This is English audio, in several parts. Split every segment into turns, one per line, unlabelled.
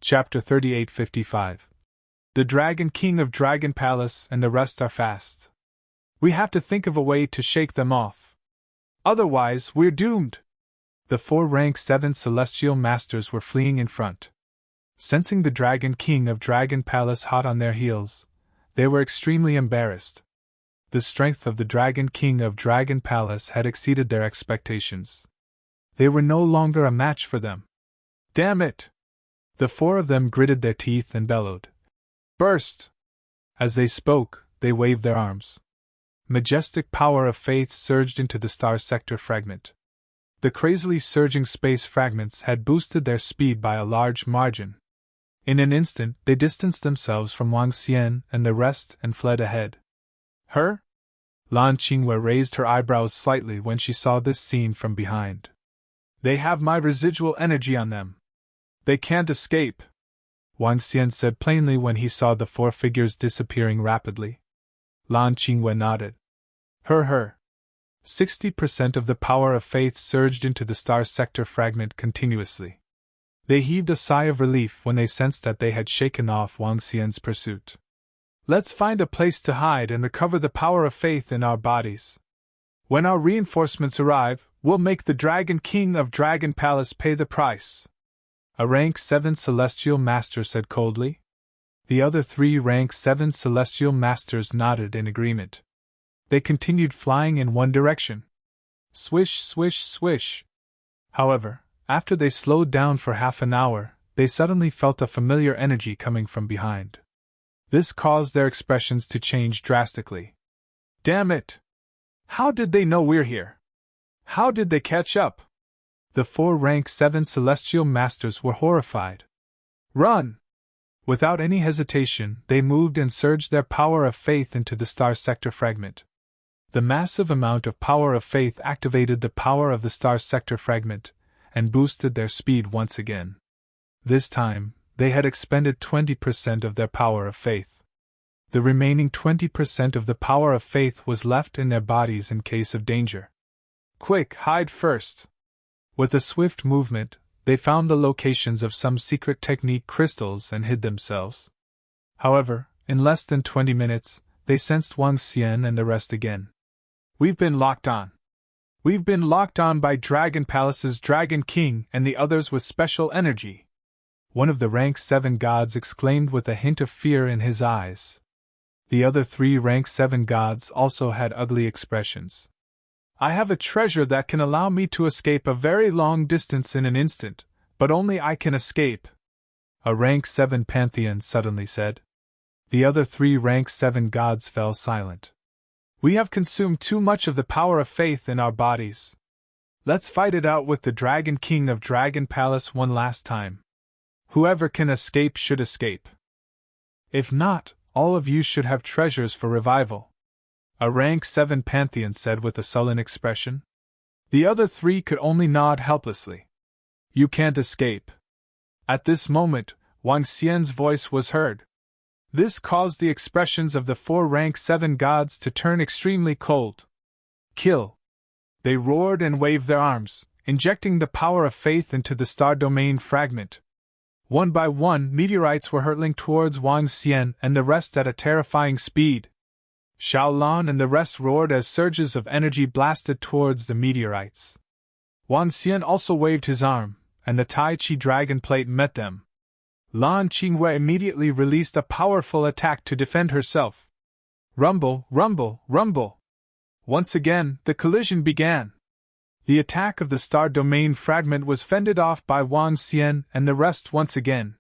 Chapter 3855. The Dragon King of Dragon Palace and the rest are fast. We have to think of a way to shake them off. Otherwise, we're doomed. The 4 rank 7 celestial masters were fleeing in front. Sensing the Dragon King of Dragon Palace hot on their heels, they were extremely embarrassed. The strength of the Dragon King of Dragon Palace had exceeded their expectations. They were no longer a match for them. Damn it! The 4 of them gritted their teeth and bellowed. Burst! As they spoke, they waved their arms. Majestic power of faith surged into the star sector fragment. The crazily surging space fragments had boosted their speed by a large margin. In an instant, they distanced themselves from Wang Xian and the rest and fled ahead. Her? Lan Qingwei raised her eyebrows slightly when she saw this scene from behind. They have my residual energy on them. They can't escape, Wang Xian said plainly when he saw the 4 figures disappearing rapidly. Lan Qingwei nodded. Her. 60% of the power of faith surged into the star sector fragment continuously. They heaved a sigh of relief when they sensed that they had shaken off Wang Xian's pursuit. Let's find a place to hide and recover the power of faith in our bodies. When our reinforcements arrive, we'll make the Dragon King of Dragon Palace pay the price. A rank 7 celestial master said coldly. The other 3 rank 7 celestial masters nodded in agreement. They continued flying in one direction. Swish, swish, swish. However, after they slowed down for half an hour, they suddenly felt a familiar energy coming from behind. This caused their expressions to change drastically. Damn it! How did they know we're here? How did they catch up? The 4 rank 7 celestial masters were horrified. Run! Without any hesitation, they moved and surged their power of faith into the star sector fragment. The massive amount of power of faith activated the power of the star sector fragment, and boosted their speed once again. This time, they had expended 20% of their power of faith. The remaining 20% of the power of faith was left in their bodies in case of danger. Quick, hide first! With a swift movement, they found the locations of some secret technique crystals and hid themselves. However, in less than 20 minutes, they sensed Wang Xian and the rest again. We've been locked on. We've been locked on by Dragon Palace's Dragon King and the others with special energy. One of the rank 7 gods exclaimed with a hint of fear in his eyes. The other 3 rank 7 gods also had ugly expressions. I have a treasure that can allow me to escape a very long distance in an instant, but only I can escape, a rank 7 pantheon suddenly said. The other 3 rank 7 gods fell silent. We have consumed too much of the power of faith in our bodies. Let's fight it out with the Dragon King of Dragon Palace one last time. Whoever can escape should escape. If not, all of you should have treasures for revival, a rank 7 pantheon said with a sullen expression. The other 3 could only nod helplessly. You can't escape. At this moment, Wang Xian's voice was heard. This caused the expressions of the 4 rank 7 gods to turn extremely cold. Kill! They roared and waved their arms, injecting the power of faith into the star domain fragment. One by one, meteorites were hurtling towards Wang Xian and the rest at a terrifying speed. Xiaolan and the rest roared as surges of energy blasted towards the meteorites. Wang Xian also waved his arm, and the Tai Chi dragon plate met them. Lan Qingwei immediately released a powerful attack to defend herself. Rumble, rumble, rumble! Once again, the collision began. The attack of the star domain fragment was fended off by Wang Xian and the rest once again.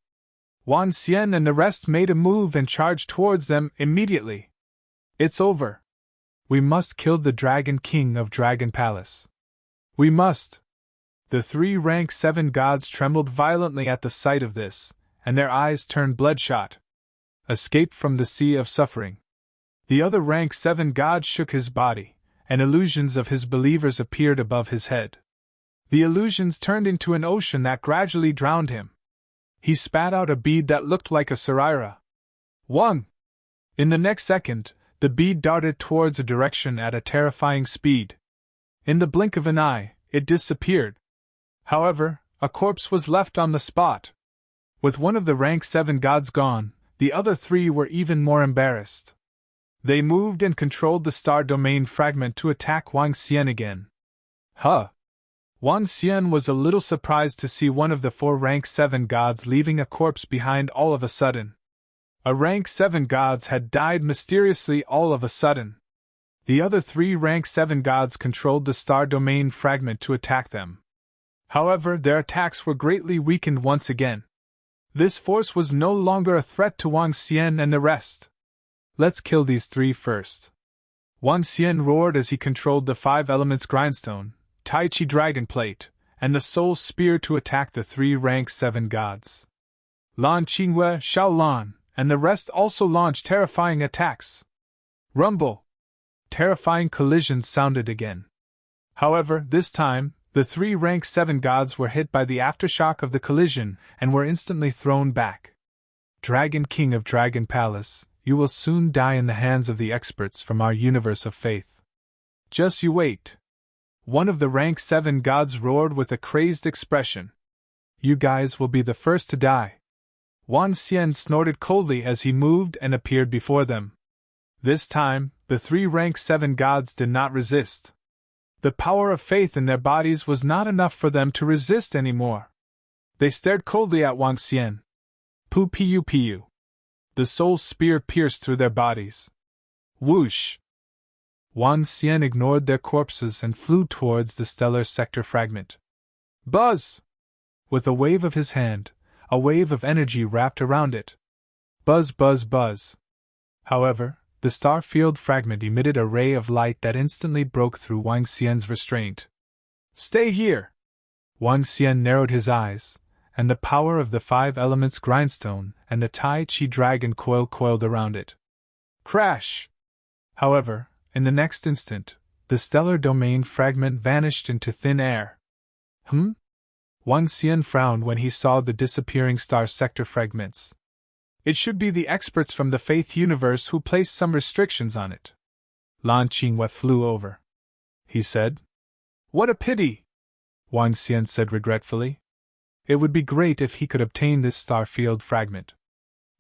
Wang Xian and the rest made a move and charged towards them immediately. It's over. We must kill the Dragon King of Dragon Palace. We must. The 3 rank 7 gods trembled violently at the sight of this, and their eyes turned bloodshot. Escape from the sea of suffering. The other rank 7 god shook his body, and illusions of his believers appeared above his head. The illusions turned into an ocean that gradually drowned him. He spat out a bead that looked like a sarira. Wang! In the next second, the bead darted towards a direction at a terrifying speed. In the blink of an eye, it disappeared. However, a corpse was left on the spot. With one of the rank 7 gods gone, the other three were even more embarrassed. They moved and controlled the star domain fragment to attack Wang Xian again. Huh! Wang Xian was a little surprised to see one of the 4 rank 7 gods leaving a corpse behind all of a sudden. A rank 7 gods had died mysteriously all of a sudden. The other 3 rank 7 gods controlled the star domain fragment to attack them. However, their attacks were greatly weakened once again. This force was no longer a threat to Wang Xian and the rest. Let's kill these 3 first. Wang Xian roared as he controlled the 5 elements grindstone, Tai Chi dragon plate, and the soul spear to attack the 3 rank 7 gods. Lan Qingwei, Xiao Lan, and the rest also launched terrifying attacks. Rumble! Terrifying collisions sounded again. However, this time, the 3 rank 7 gods were hit by the aftershock of the collision and were instantly thrown back. Dragon King of Dragon Palace, you will soon die in the hands of the experts from our universe of faith. Just you wait. One of the rank 7 gods roared with a crazed expression. You guys will be the first to die. Wang Xian snorted coldly as he moved and appeared before them. This time, the 3 rank 7 gods did not resist. The power of faith in their bodies was not enough for them to resist anymore. They stared coldly at Wang Xian. Pu. The soul spear pierced through their bodies. Whoosh! Wang Xian ignored their corpses and flew towards the stellar sector fragment. Buzz! With a wave of his hand, a wave of energy wrapped around it. Buzz, buzz, buzz. However, the star field fragment emitted a ray of light that instantly broke through Wang Xian's restraint. Stay here! Wang Xian narrowed his eyes, and the power of the 5 elements grindstone and the Tai Chi dragon coil coiled around it. Crash! However, in the next instant, the stellar domain fragment vanished into thin air. Wang Xian frowned when he saw the disappearing star sector fragments. It should be the experts from the Faith universe who placed some restrictions on it. Lan Qingwei flew over. He said. What a pity! Wang Xian said regretfully. It would be great if he could obtain this star field fragment.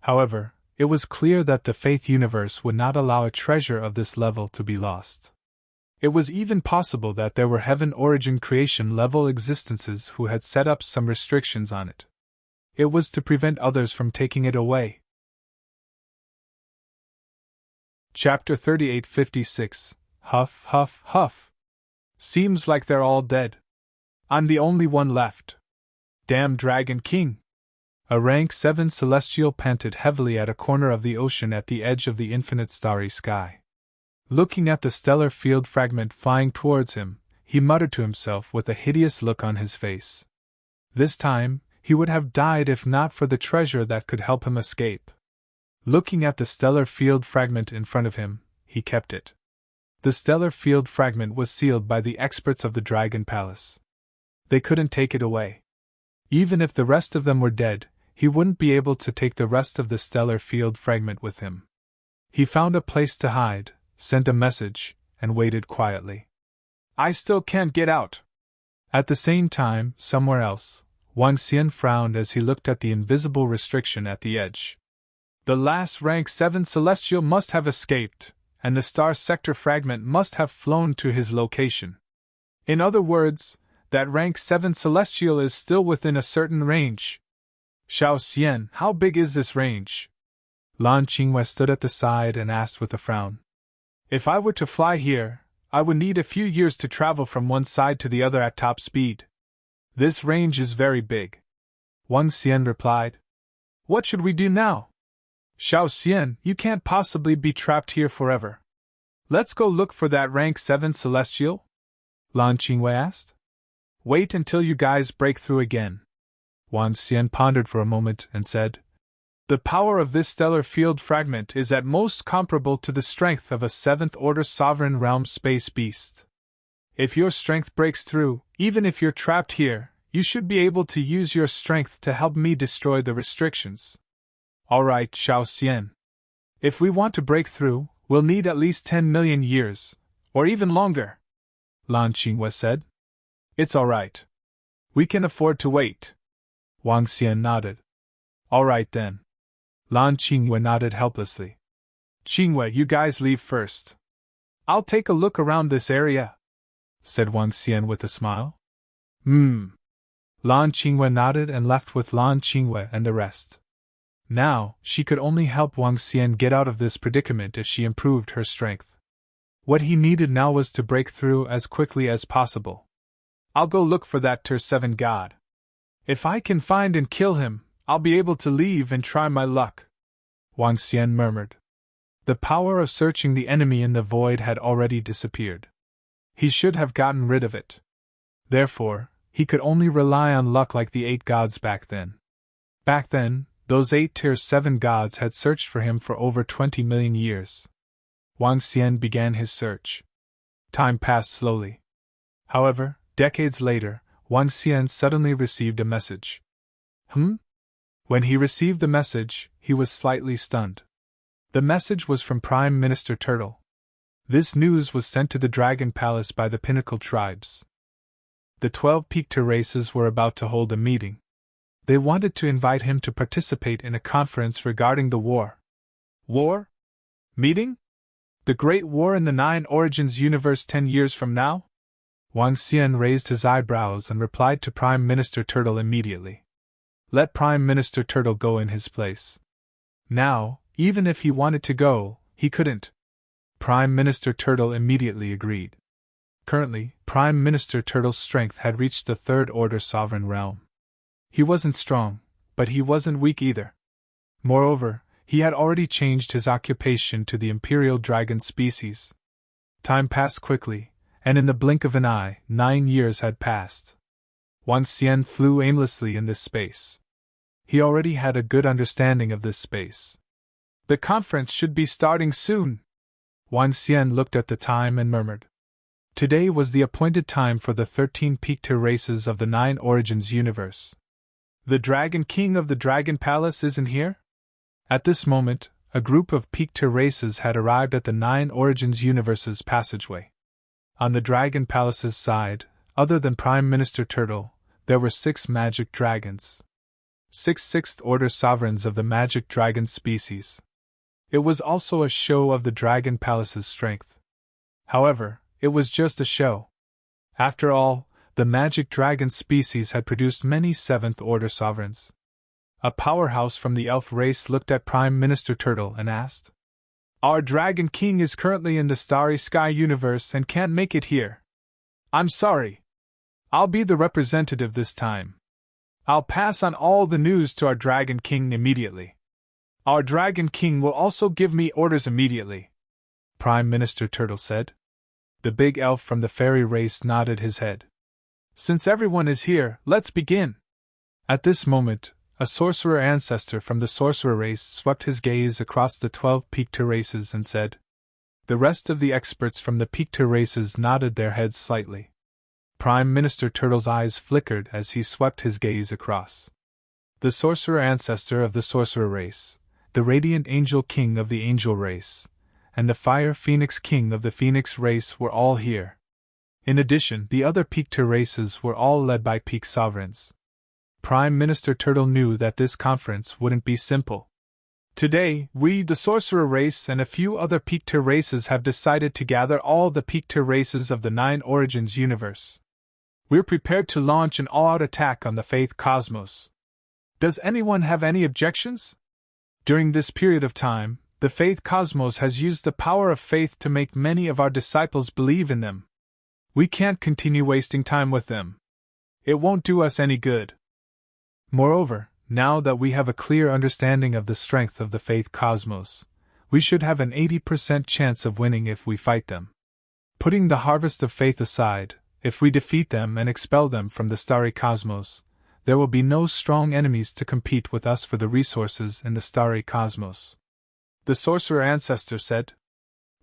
However, it was clear that the Faith universe would not allow a treasure of this level to be lost. It was even possible that there were heaven origin creation level existences who had set up some restrictions on it. It was to prevent others from taking it away. Chapter 3856. Huff, huff, huff. Seems like they're all dead. I'm the only one left. Damn Dragon King! A rank 7 celestial panted heavily at a corner of the ocean at the edge of the infinite starry sky. Looking at the stellar field fragment flying towards him, he muttered to himself with a hideous look on his face. This time, he would have died if not for the treasure that could help him escape. Looking at the stellar field fragment in front of him, he kept it. The stellar field fragment was sealed by the experts of the Dragon Palace. They couldn't take it away. Even if the rest of them were dead, he wouldn't be able to take the rest of the stellar field fragment with him. He found a place to hide, sent a message, and waited quietly. I still can't get out. At the same time, somewhere else, Wang Xian frowned as he looked at the invisible restriction at the edge. The last rank 7 celestial must have escaped, and the star sector fragment must have flown to his location. In other words, that rank 7 celestial is still within a certain range. Xiao Xian, how big is this range? Lan Qingwei stood at the side and asked with a frown. If I were to fly here, I would need a few years to travel from one side to the other at top speed. This range is very big. Wang Xian replied. What should we do now? Xiao Xian, you can't possibly be trapped here forever. Let's go look for that rank 7 celestial? Lan Qingwei asked. Wait until you guys break through again. Wang Xian pondered for a moment and said, The power of this stellar field fragment is at most comparable to the strength of a 7th-order sovereign realm space beast. If your strength breaks through, even if you're trapped here, you should be able to use your strength to help me destroy the restrictions. Alright, Xiao Xian. If we want to break through, we'll need at least 10 million years, or even longer. Lan Qingwei said. It's alright. We can afford to wait. Wang Xian nodded. All right then. Lan Qingwei nodded helplessly. Qingwei, you guys leave first. I'll take a look around this area, said Wang Xian with a smile. Lan Qingwei nodded and left with Lan Qingwei and the rest. Now, she could only help Wang Xian get out of this predicament if she improved her strength. What he needed now was to break through as quickly as possible. I'll go look for that Tier 7 god. If I can find and kill him, I'll be able to leave and try my luck, Wang Xian murmured. The power of searching the enemy in the void had already disappeared. He should have gotten rid of it. Therefore, he could only rely on luck like the 8 gods back then. Back then, those 8 Tier 7 gods had searched for him for over 20 million years. Wang Xian began his search. Time passed slowly. However, decades later, Wang Xian suddenly received a message. When he received the message, he was slightly stunned. The message was from Prime Minister Turtle. This news was sent to the Dragon Palace by the Pinnacle tribes. The 12 peaked races were about to hold a meeting. They wanted to invite him to participate in a conference regarding the war. War? Meeting? The Great War in the 9 Origins universe 10 years from now? Wang Xian raised his eyebrows and replied to Prime Minister Turtle immediately. Let Prime Minister Turtle go in his place. Now, even if he wanted to go, he couldn't. Prime Minister Turtle immediately agreed. Currently, Prime Minister Turtle's strength had reached the 3rd Order Sovereign Realm. He wasn't strong, but he wasn't weak either. Moreover, he had already changed his occupation to the Imperial Dragon species. Time passed quickly, and in the blink of an eye, 9 years had passed. Wang Xian flew aimlessly in this space. He already had a good understanding of this space. The conference should be starting soon. Wang Xian looked at the time and murmured. Today was the appointed time for the 13 peaked races of the 9 Origins universe. The Dragon King of the Dragon Palace isn't here? At this moment, a group of peaked races had arrived at the 9 Origins universe's passageway. On the Dragon Palace's side, other than Prime Minister Turtle, there were 6 magic dragons. 6 Sixth Order sovereigns of the magic dragon species. It was also a show of the Dragon Palace's strength. However, it was just a show. After all, the magic dragon species had produced many 7th Order sovereigns. A powerhouse from the elf race looked at Prime Minister Turtle and asked, Our Dragon King is currently in the Starry Sky universe and can't make it here. I'm sorry. I'll be the representative this time. I'll pass on all the news to our Dragon King immediately. Our Dragon King will also give me orders immediately, Prime Minister Turtle said. The big elf from the fairy race nodded his head. Since everyone is here, let's begin. At this moment, a sorcerer ancestor from the sorcerer race swept his gaze across the 12 peaked races and said. The rest of the experts from the peaked races nodded their heads slightly. Prime Minister Turtle's eyes flickered as he swept his gaze across. The sorcerer ancestor of the sorcerer race, the radiant angel king of the angel race, and the fire phoenix king of the phoenix race were all here. In addition, the other peaked races were all led by peak sovereigns. Prime Minister Turtle knew that this conference wouldn't be simple. Today, we, the sorcerer race and a few other peaked races have decided to gather all the peaked races of the 9 Origins universe. We're prepared to launch an all-out attack on the Faith Cosmos. Does anyone have any objections? During this period of time, the Faith Cosmos has used the power of faith to make many of our disciples believe in them. We can't continue wasting time with them. It won't do us any good. Moreover, now that we have a clear understanding of the strength of the Faith Cosmos, we should have an 80% chance of winning if we fight them. Putting the harvest of faith aside, if we defeat them and expel them from the starry cosmos, there will be no strong enemies to compete with us for the resources in the starry cosmos. The sorcerer ancestor said,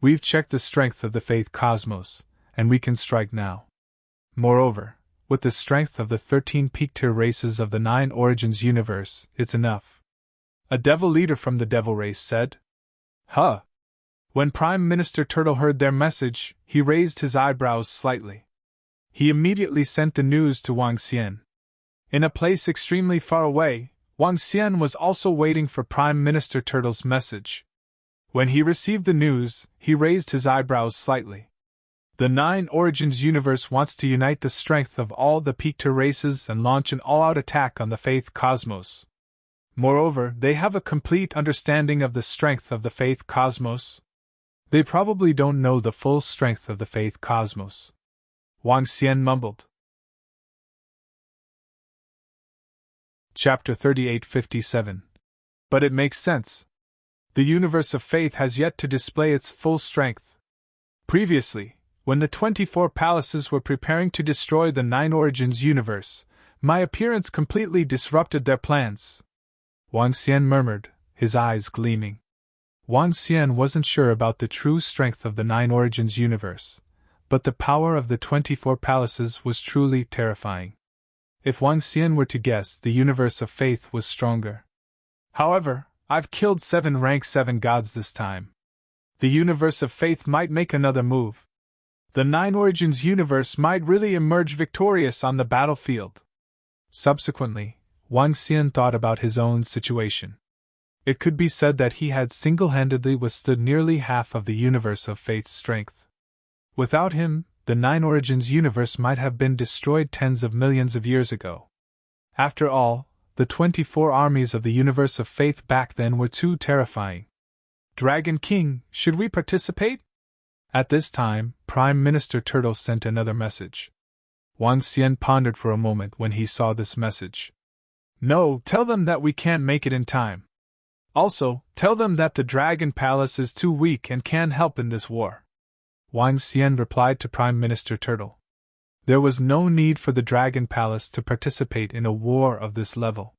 We've checked the strength of the Faith Cosmos, and we can strike now. Moreover, with the strength of the 13 peaked races of the 9 Origins universe, it's enough. A devil leader from the devil race said. Huh! When Prime Minister Turtle heard their message, he raised his eyebrows slightly. He immediately sent the news to Wang Xian. In a place extremely far away, Wang Xian was also waiting for Prime Minister Turtle's message. When he received the news, he raised his eyebrows slightly. The Nine Origins universe wants to unite the strength of all the Pictor races and launch an all-out attack on the Faith Cosmos. Moreover, they have a complete understanding of the strength of the Faith Cosmos. They probably don't know the full strength of the Faith Cosmos. Wang Xian mumbled. Chapter 3857. But it makes sense. The universe of faith has yet to display its full strength. Previously, when the 24 palaces were preparing to destroy the Nine Origins universe, my appearance completely disrupted their plans. Wang Xian murmured, his eyes gleaming. Wang Xian wasn't sure about the true strength of the Nine Origins universe, but the power of the 24 palaces was truly terrifying. If Wang Xian were to guess, the universe of faith was stronger. However, I've killed 7 rank 7 gods this time. The universe of faith might make another move. The Nine Origins universe might really emerge victorious on the battlefield. Subsequently, Wang Xian thought about his own situation. It could be said that he had single-handedly withstood nearly half of the universe of faith's strength. Without him, the Nine Origins universe might have been destroyed tens of millions of years ago. After all, the 24 armies of the universe of faith back then were too terrifying. Dragon King, should we participate? At this time, Prime Minister Turtle sent another message. Wang Xian pondered for a moment when he saw this message. No, tell them that we can't make it in time. Also, tell them that the Dragon Palace is too weak and can't help in this war. Wang Xian replied to Prime Minister Turtle. There was no need for the Dragon Palace to participate in a war of this level.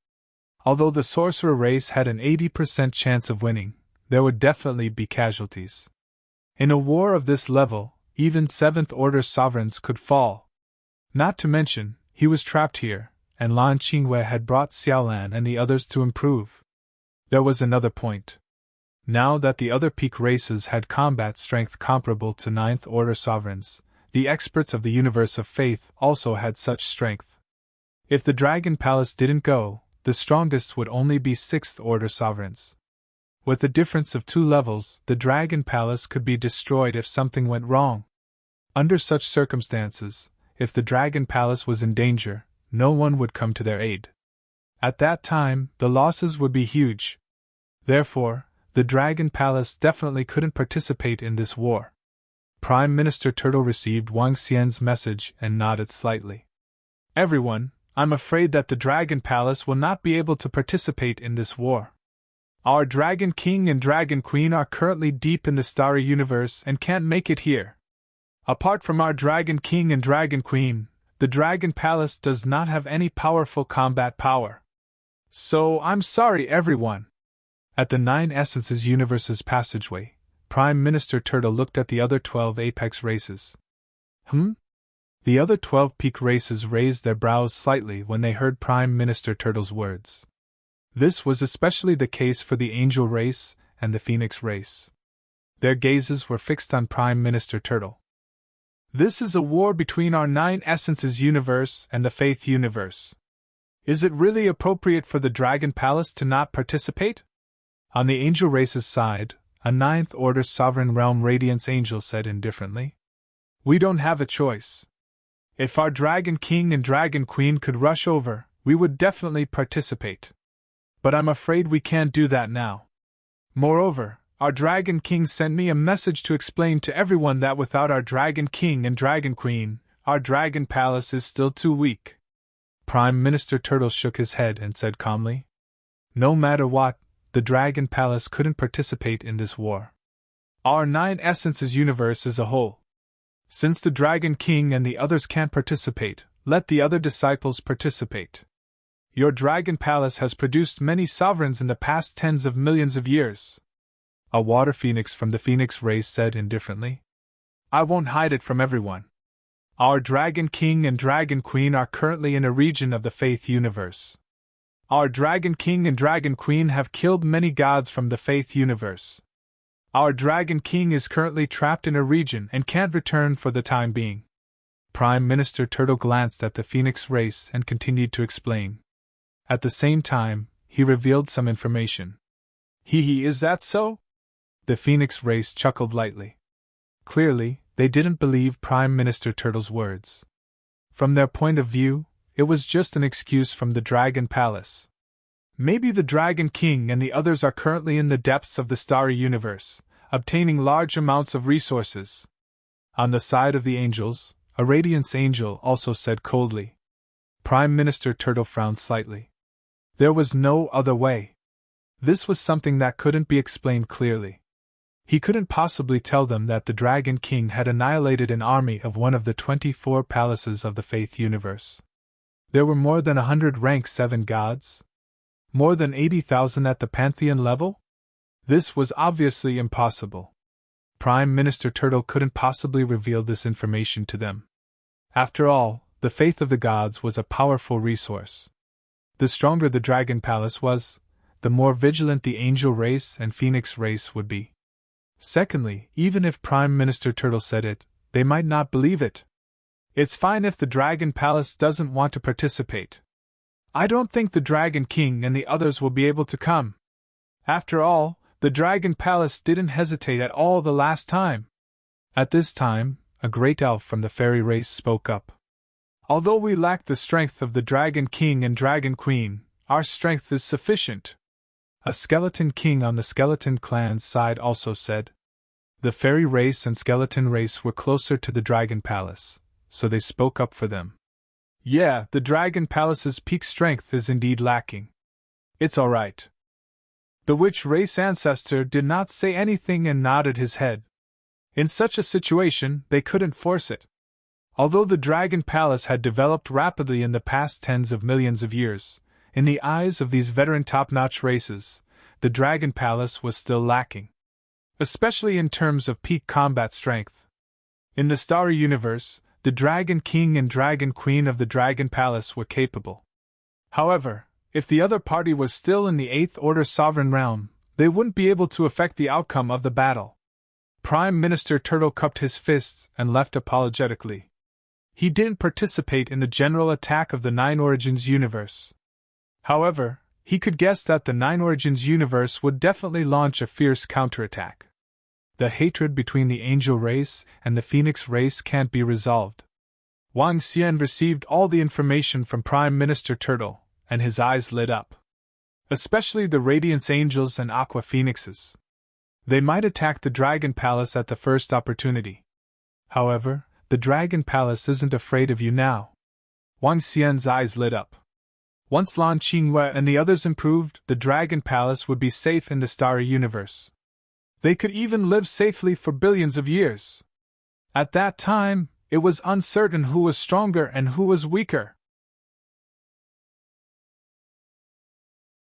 Although the sorcerer race had an 80% chance of winning, there would definitely be casualties. In a war of this level, even 7th Order sovereigns could fall. Not to mention, he was trapped here, and Lan Qingwei had brought Xiaolan and the others to improve. There was another point. Now that the other peak races had combat strength comparable to 9th Order sovereigns, the experts of the universe of faith also had such strength. If the Dragon Palace didn't go, the strongest would only be 6th Order sovereigns. With a difference of 2 levels, the Dragon Palace could be destroyed if something went wrong. Under such circumstances, if the Dragon Palace was in danger, no one would come to their aid. At that time, the losses would be huge. Therefore, the Dragon Palace definitely couldn't participate in this war. Prime Minister Turtle received Wang Xian's message and nodded slightly. Everyone, I'm afraid that the Dragon Palace will not be able to participate in this war. Our Dragon King and Dragon Queen are currently deep in the starry universe and can't make it here. Apart from our Dragon King and Dragon Queen, the Dragon Palace does not have any powerful combat power. So, I'm sorry everyone. At the Nine Essences Universe's passageway, Prime Minister Turtle looked at the other 12 apex races. The other 12 peak races raised their brows slightly when they heard Prime Minister Turtle's words. This was especially the case for the Angel race and the Phoenix race. Their gazes were fixed on Prime Minister Turtle. This is a war between our Nine Essences universe and the Faith universe. Is it really appropriate for the Dragon Palace to not participate? On the Angel race's side, a 9th Order Sovereign Realm Radiance Angel said indifferently. We don't have a choice. If our Dragon King and Dragon Queen could rush over, we would definitely participate. But I'm afraid we can't do that now. Moreover, our Dragon King sent me a message to explain to everyone that without our Dragon King and Dragon Queen, our Dragon Palace is still too weak. Prime Minister Turtle shook his head and said calmly. No matter what, the Dragon Palace couldn't participate in this war. Our Nine Essences universe is a whole. Since the Dragon King and the others can't participate, let the other disciples participate. Your Dragon Palace has produced many sovereigns in the past tens of millions of years. A water phoenix from the Phoenix race said indifferently. I won't hide it from everyone. Our Dragon King and Dragon Queen are currently in a region of the Faith universe. Our Dragon King and Dragon Queen have killed many gods from the Faith universe. Our Dragon King is currently trapped in a region and can't return for the time being. Prime Minister Turtle glanced at the Phoenix race and continued to explain. At the same time, he revealed some information. Is that so? The Phoenix race chuckled lightly. Clearly, they didn't believe Prime Minister Turtle's words. From their point of view, it was just an excuse from the Dragon Palace. Maybe the Dragon King and the others are currently in the depths of the starry universe, obtaining large amounts of resources. On the side of the angels, a Radiance Angel also said coldly. Prime Minister Turtle frowned slightly. There was no other way. This was something that couldn't be explained clearly. He couldn't possibly tell them that the Dragon King had annihilated an army of one of the 24 palaces of the Faith universe. There were more than 100 rank 7 gods? More than 80,000 at the Pantheon level? This was obviously impossible. Prime Minister Turtle couldn't possibly reveal this information to them. After all, the faith of the gods was a powerful resource. The stronger the Dragon Palace was, the more vigilant the Angel race and Phoenix race would be. Secondly, even if Prime Minister Turtle said it, they might not believe it. It's fine if the Dragon Palace doesn't want to participate. I don't think the Dragon King and the others will be able to come. After all, the Dragon Palace didn't hesitate at all the last time. At this time, a great elf from the fairy race spoke up. Although we lack the strength of the Dragon King and Dragon Queen, our strength is sufficient. A skeleton king on the skeleton clan's side also said. The fairy race and skeleton race were closer to the Dragon Palace, so they spoke up for them. Yeah, the Dragon Palace's peak strength is indeed lacking. It's alright. The witch race ancestor did not say anything and nodded his head. In such a situation, they couldn't force it. Although the Dragon Palace had developed rapidly in the past tens of millions of years, in the eyes of these veteran top-notch races, the Dragon Palace was still lacking. Especially in terms of peak combat strength. In the starry universe, the Dragon King and Dragon Queen of the Dragon Palace were capable. However, if the other party was still in the 8th Order Sovereign Realm, they wouldn't be able to affect the outcome of the battle. Prime Minister Turtle cupped his fists and left apologetically. He didn't participate in the general attack of the Nine Origins universe. However, he could guess that the Nine Origins universe would definitely launch a fierce counterattack. The hatred between the Angel race and the Phoenix race can't be resolved. Wang Xian received all the information from Prime Minister Turtle, and his eyes lit up. Especially the Radiance Angels and Aqua Phoenixes. They might attack the Dragon Palace at the first opportunity. However, the Dragon Palace isn't afraid of you now. Wang Xian's eyes lit up. Once Lan Qinghua and the others improved, the Dragon Palace would be safe in the starry universe. They could even live safely for billions of years. At that time, it was uncertain who was stronger and who was weaker.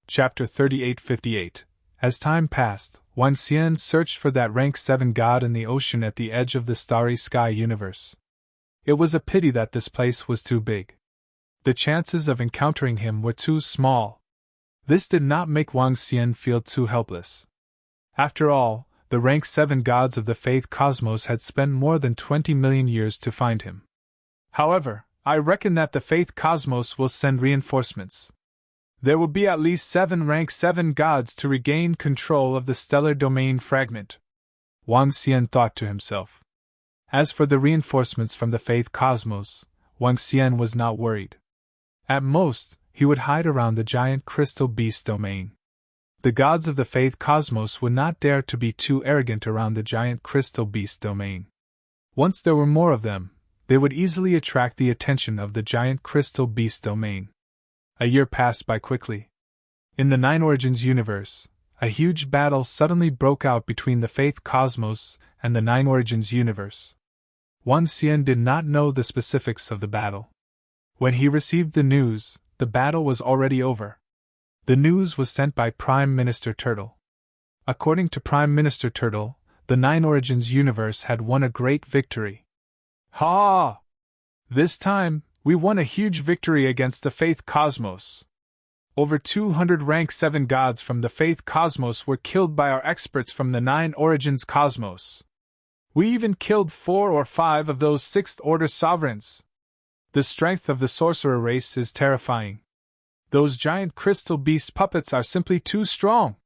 Chapter 3858. As time passed, Wang Xian searched for that rank 7 god in the ocean at the edge of the starry sky universe. It was a pity that this place was too big. The chances of encountering him were too small. This did not make Wang Xian feel too helpless. After all, the rank 7 gods of the Faith Cosmos had spent more than 20 million years to find him. However, I reckon that the Faith Cosmos will send reinforcements. There will be at least 7 rank 7 gods to regain control of the stellar domain fragment. Wang Xian thought to himself. As for the reinforcements from the Faith Cosmos, Wang Xian was not worried. At most, he would hide around the giant crystal beast domain. The gods of the Faith Cosmos would not dare to be too arrogant around the giant crystal beast domain. Once there were more of them, they would easily attract the attention of the giant crystal beast domain. A year passed by quickly. In the Nine Origins universe, a huge battle suddenly broke out between the Faith Cosmos and the Nine Origins universe. Wang Xian did not know the specifics of the battle. When he received the news, the battle was already over. The news was sent by Prime Minister Turtle. According to Prime Minister Turtle, the Nine Origins universe had won a great victory. Ha! This time, we won a huge victory against the Faith Cosmos. Over 200 rank 7 gods from the Faith Cosmos were killed by our experts from the Nine Origins Cosmos. We even killed 4 or 5 of those 6th Order sovereigns. The strength of the sorcerer race is terrifying. Those giant crystal beast puppets are simply too strong.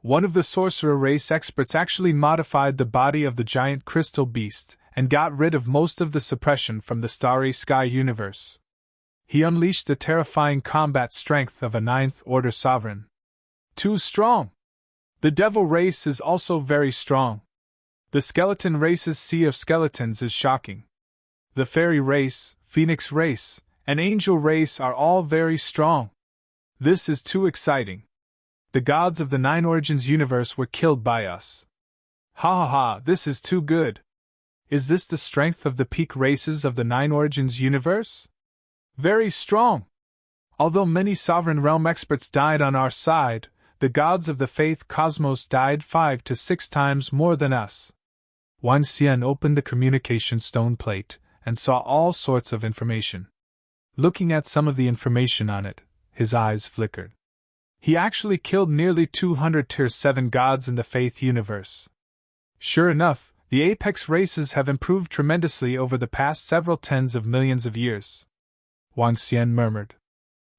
One of the sorcerer race experts actually modified the body of the giant crystal beast and got rid of most of the suppression from the starry sky universe. He unleashed the terrifying combat strength of a ninth-order sovereign. Too strong! The devil race is also very strong. The skeleton race's sea of skeletons is shocking. The fairy race, phoenix race, and angel race are all very strong. This is too exciting. The gods of the Nine Origins universe were killed by us. Ha ha ha, this is too good. Is this the strength of the peak races of the Nine Origins universe? Very strong. Although many Sovereign Realm experts died on our side, the gods of the faith cosmos died 5 to 6 times more than us. Wan Xian opened the communication stone plate and saw all sorts of information. Looking at some of the information on it, his eyes flickered. He actually killed nearly 200 Tier 7 gods in the faith universe. Sure enough, the apex races have improved tremendously over the past several tens of millions of years. Wang Xian murmured.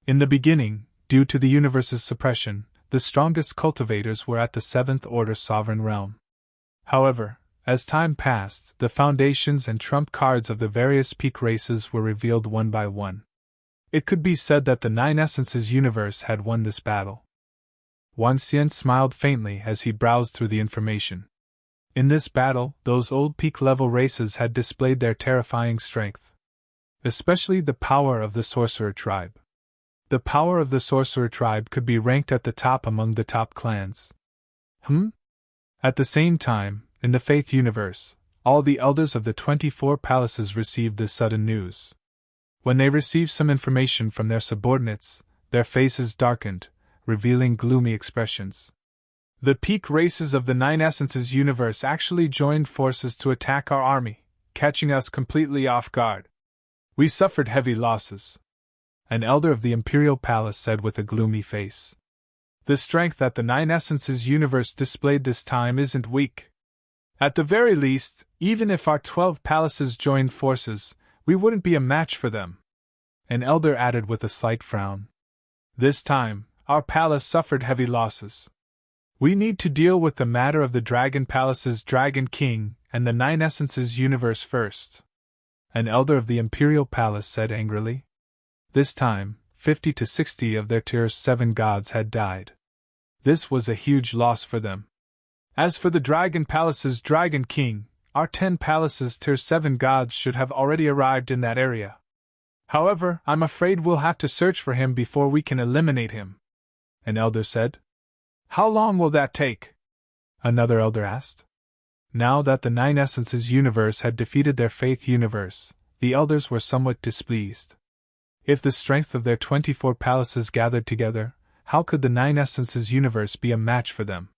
In the beginning, due to the universe's suppression, the strongest cultivators were at the 7th Order Sovereign Realm. However, as time passed, the foundations and trump cards of the various peak races were revealed one by one. It could be said that the Nine Essences universe had won this battle. Wan Xian smiled faintly as he browsed through the information. In this battle, those old peak-level races had displayed their terrifying strength. Especially the power of the Sorcerer tribe. The power of the Sorcerer tribe could be ranked at the top among the top clans. At the same time, in the Faith universe, all the elders of the 24 palaces received this sudden news. When they received some information from their subordinates, their faces darkened, revealing gloomy expressions. The peak races of the Nine Essences universe actually joined forces to attack our army, catching us completely off guard. We suffered heavy losses. An elder of the Imperial Palace said with a gloomy face. The strength that the Nine Essences universe displayed this time isn't weak. At the very least, even if our 12 palaces joined forces, we wouldn't be a match for them. An elder added with a slight frown. This time, our palace suffered heavy losses. We need to deal with the matter of the Dragon Palace's Dragon King and the Nine Essences universe first. An elder of the Imperial Palace said angrily. This time, 50 to 60 of their Tier 7 gods had died. This was a huge loss for them. As for the Dragon Palace's Dragon King, our 10 palaces Tier 7 gods should have already arrived in that area. However, I'm afraid we'll have to search for him before we can eliminate him. An elder said. How long will that take? Another elder asked. Now that the Nine Essences universe had defeated their Faith universe, the elders were somewhat displeased. If the strength of their 24 palaces gathered together, how could the Nine Essences universe be a match for them?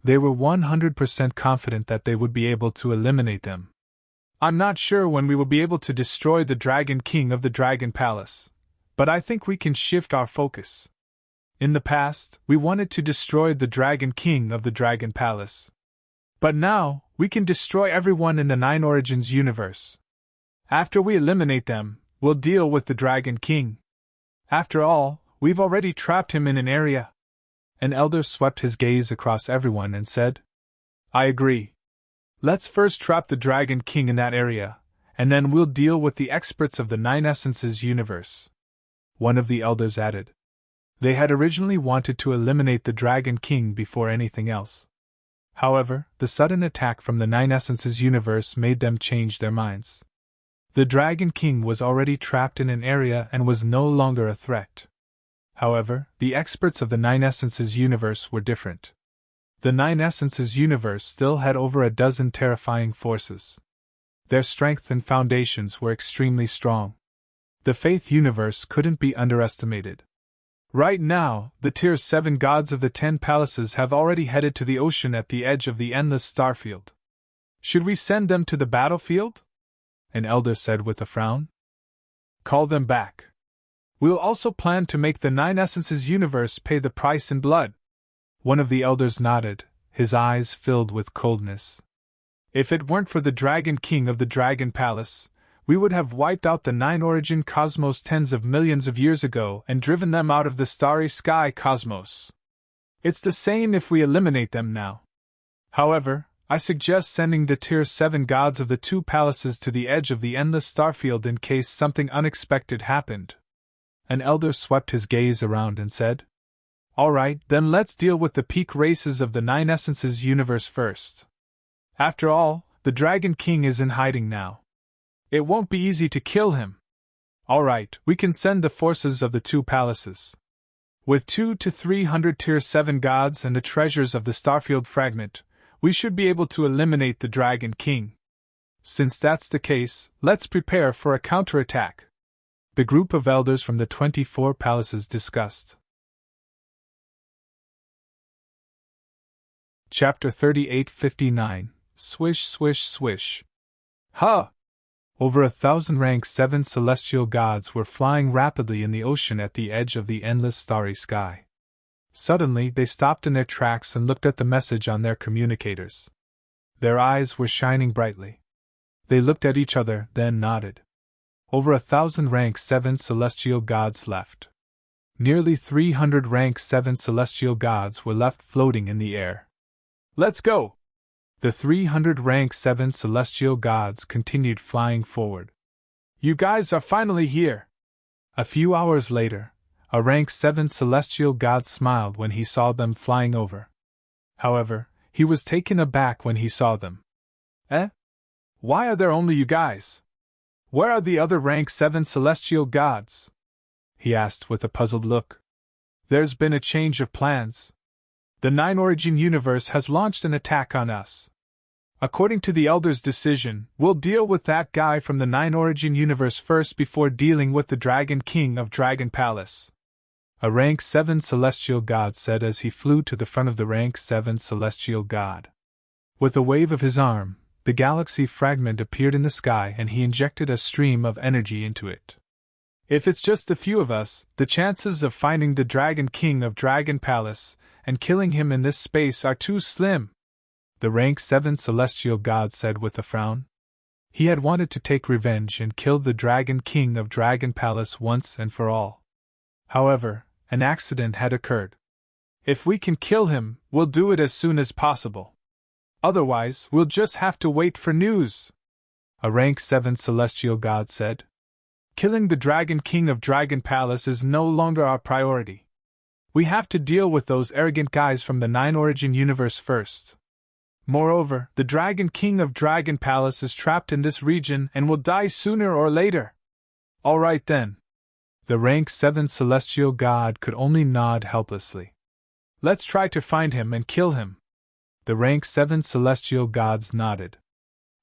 They were 100% confident that they would be able to eliminate them. I'm not sure when we will be able to destroy the Dragon King of the Dragon Palace, but I think we can shift our focus. In the past, we wanted to destroy the Dragon King of the Dragon Palace. But now, we can destroy everyone in the Nine Origins universe. After we eliminate them, we'll deal with the Dragon King. After all, we've already trapped him in an area. An elder swept his gaze across everyone and said, I agree. Let's first trap the Dragon King in that area, and then we'll deal with the experts of the Nine Essences universe. One of the elders added. They had originally wanted to eliminate the Dragon King before anything else. However, the sudden attack from the Nine Essences universe made them change their minds. The Dragon King was already trapped in an area and was no longer a threat. However, the experts of the Nine Essences universe were different. The Nine Essences universe still had over a dozen terrifying forces. Their strength and foundations were extremely strong. The Faith universe couldn't be underestimated. Right now, the Tier 7 gods of the 10 palaces have already headed to the ocean at the edge of the endless starfield. Should we send them to the battlefield? An elder said with a frown. Call them back. We'll also plan to make the Nine Essences universe pay the price in blood. One of the elders nodded, his eyes filled with coldness. If it weren't for the Dragon King of the Dragon Palace, we would have wiped out the nine origin cosmos tens of millions of years ago and driven them out of the starry sky cosmos. It's the same if we eliminate them now. However, I suggest sending the Tier 7 gods of the two palaces to the edge of the endless starfield in case something unexpected happened. An elder swept his gaze around and said, "All right, then let's deal with the peak races of the Nine Essences universe first. After all, the Dragon King is in hiding now. It won't be easy to kill him. All right, we can send the forces of the two palaces. With 200 to 300 Tier 7 gods and the treasures of the Starfield fragment, we should be able to eliminate the Dragon King. Since that's the case, let's prepare for a counterattack." The group of elders from the 24 palaces discussed. Chapter 38:59 Swish, swish, swish. Ha! Over 1,000 rank 7 celestial gods were flying rapidly in the ocean at the edge of the endless starry sky. Suddenly, they stopped in their tracks and looked at the message on their communicators. Their eyes were shining brightly. They looked at each other, then nodded. Over 1,000 rank 7 celestial gods left. Nearly 300 rank 7 celestial gods were left floating in the air. "Let's go!" The 300 rank 7 celestial gods continued flying forward. "You guys are finally here!" A few hours later, a rank 7 celestial god smiled when he saw them flying over. However, he was taken aback when he saw them. "Eh? Why are there only you guys? Where are the other rank 7 celestial gods?" he asked with a puzzled look. "There's been a change of plans. The Nine Origin universe has launched an attack on us. According to the Elder's decision, we'll deal with that guy from the Nine Origin universe first before dealing with the Dragon King of Dragon Palace," a rank 7 celestial god said as he flew to the front of the rank 7 celestial god. With a wave of his arm, the galaxy fragment appeared in the sky and he injected a stream of energy into it. "If it's just a few of us, the chances of finding the Dragon King of Dragon Palace and killing him in this space are too slim," the rank 7 celestial god said with a frown. He had wanted to take revenge and kill the Dragon King of Dragon Palace once and for all. However, an accident had occurred. "If we can kill him, we'll do it as soon as possible. Otherwise, we'll just have to wait for news," a rank 7 celestial god said. "Killing the Dragon King of Dragon Palace is no longer our priority. We have to deal with those arrogant guys from the Nine Origin universe first. Moreover, the Dragon King of Dragon Palace is trapped in this region and will die sooner or later." "All right then." The rank 7 celestial god could only nod helplessly. "Let's try to find him and kill him." The rank 7 celestial gods nodded.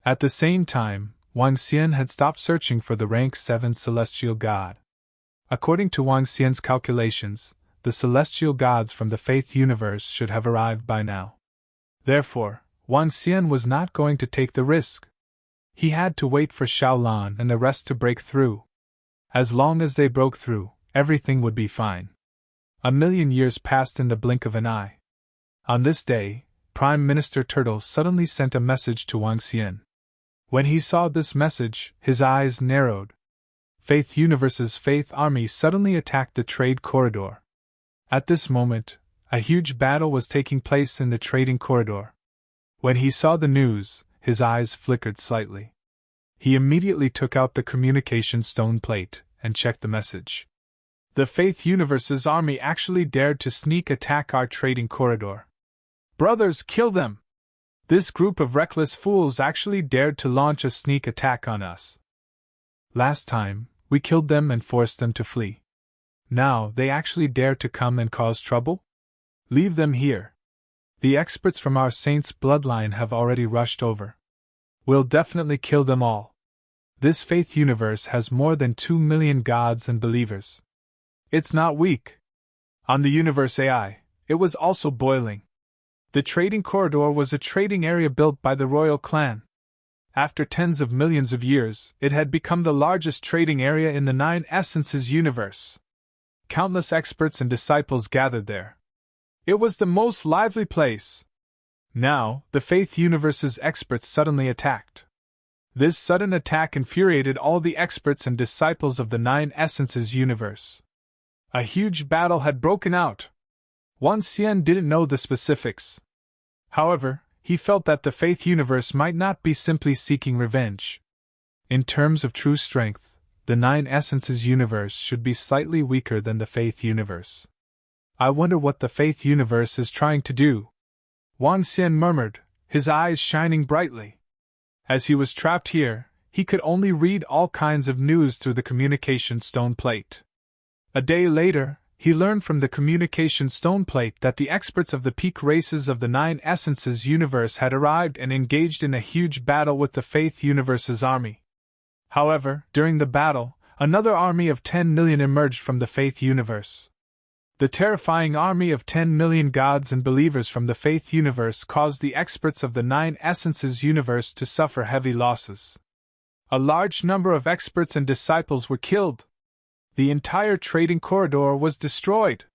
At the same time, Wang Xian had stopped searching for the rank 7 celestial god. According to Wang Xian's calculations, the celestial gods from the Faith universe should have arrived by now. Therefore, Wang Xian was not going to take the risk. He had to wait for Xiaolan and the rest to break through. As long as they broke through, everything would be fine. 1,000,000 years passed in the blink of an eye. On this day, Prime Minister Turtle suddenly sent a message to Wang Xian. When he saw this message, his eyes narrowed. Faith Universe's Faith Army suddenly attacked the trade corridor. At this moment, a huge battle was taking place in the trading corridor. When he saw the news, his eyes flickered slightly. He immediately took out the communication stone plate and checked the message. The Faith Universe's army actually dared to sneak attack our trading corridor. "Brothers, kill them! This group of reckless fools actually dared to launch a sneak attack on us. Last time, we killed them and forced them to flee. Now they actually dare to come and cause trouble? Leave them here. The experts from our saint's bloodline have already rushed over. We'll definitely kill them all. This Faith universe has more than 2 million gods and believers. It's not weak." On the universe AI, it was also boiling. The trading corridor was a trading area built by the royal clan. After tens of millions of years, it had become the largest trading area in the Nine Essences universe. Countless experts and disciples gathered there. It was the most lively place. Now, the Faith universe's experts suddenly attacked. This sudden attack infuriated all the experts and disciples of the Nine Essences universe. A huge battle had broken out. Wan Xian didn't know the specifics. However, he felt that the Faith universe might not be simply seeking revenge. In terms of true strength, the Nine Essences universe should be slightly weaker than the Faith universe. I wonder what the Faith universe is trying to do, Wan Xian murmured, his eyes shining brightly. As he was trapped here, he could only read all kinds of news through the communication stone plate. A day later, he learned from the communication stone plate that the experts of the peak races of the Nine Essences universe had arrived and engaged in a huge battle with the Faith universe's army. However, during the battle, another army of 10 million emerged from the Faith universe. The terrifying army of 10 million gods and believers from the Faith universe caused the experts of the Nine Essences universe to suffer heavy losses. A large number of experts and disciples were killed. The entire trading corridor was destroyed.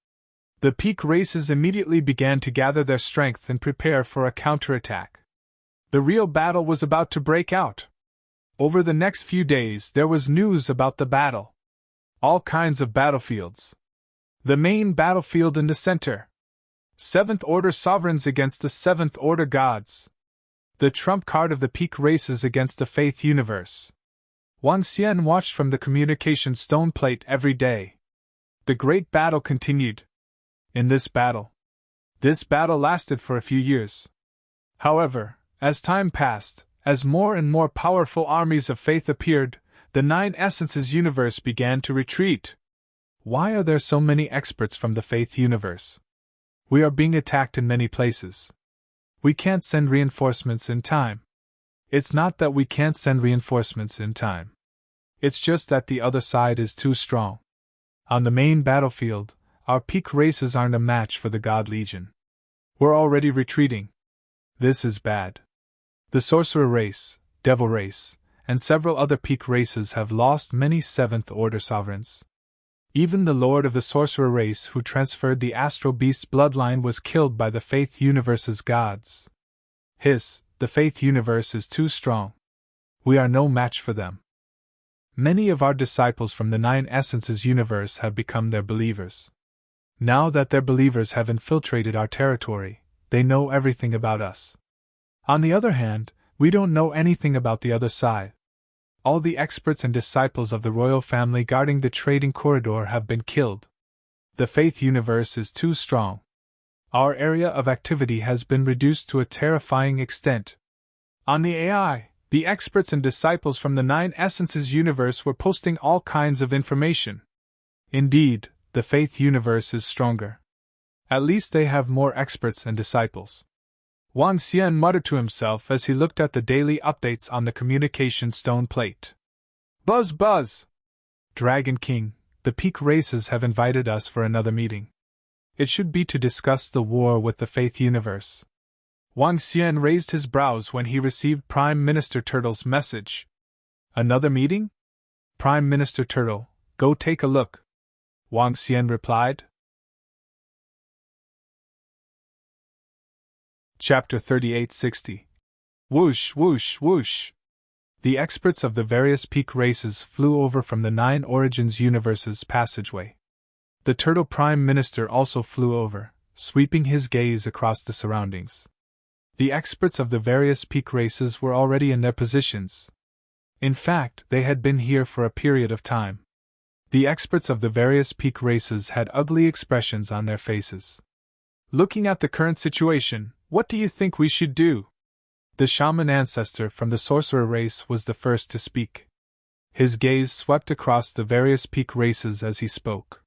The peak races immediately began to gather their strength and prepare for a counterattack. The real battle was about to break out. Over the next few days, there was news about the battle. All kinds of battlefields. The main battlefield in the center. Seventh Order sovereigns against the Seventh Order gods. The trump card of the peak races against the Faith universe. Wan Xian watched from the communication stone plate every day. The great battle continued. This battle lasted for a few years. However, as time passed, as more and more powerful armies of faith appeared, the Nine Essences universe began to retreat. Why are there so many experts from the Faith universe? We are being attacked in many places. We can't send reinforcements in time. It's not that we can't send reinforcements in time. It's just that the other side is too strong. On the main battlefield, our peak races aren't a match for the God Legion. We're already retreating. This is bad. The Sorcerer race, Devil race, and several other peak races have lost many Seventh Order sovereigns. Even the Lord of the Sorcerer race who transferred the Astral Beast's bloodline was killed by the Faith universe's gods. The Faith universe is too strong. We are no match for them. Many of our disciples from the Nine Essences universe have become their believers. Now that their believers have infiltrated our territory, they know everything about us. On the other hand, we don't know anything about the other side. All the experts and disciples of the royal family guarding the trading corridor have been killed. The Faith universe is too strong. Our area of activity has been reduced to a terrifying extent. On the AI, the experts and disciples from the Nine Essences universe were posting all kinds of information. Indeed, the Faith universe is stronger. At least they have more experts and disciples. Wan Xian muttered to himself as he looked at the daily updates on the communication stone plate. Buzz buzz! Dragon King, the peak races have invited us for another meeting. It should be to discuss the war with the Faith universe. Wan Xian raised his brows when he received Prime Minister Turtle's message. Another meeting? Prime Minister Turtle, go take a look. Wan Xian replied. Chapter 3860. Whoosh, whoosh, whoosh. The experts of the various peak races flew over from the Nine Origins universe's passageway. The Turtle Prime Minister also flew over, sweeping his gaze across the surroundings. The experts of the various peak races were already in their positions. In fact, they had been here for a period of time. The experts of the various peak races had ugly expressions on their faces. Looking at the current situation, what do you think we should do? The shaman ancestor from the sorcerer race was the first to speak. His gaze swept across the various peak races as he spoke.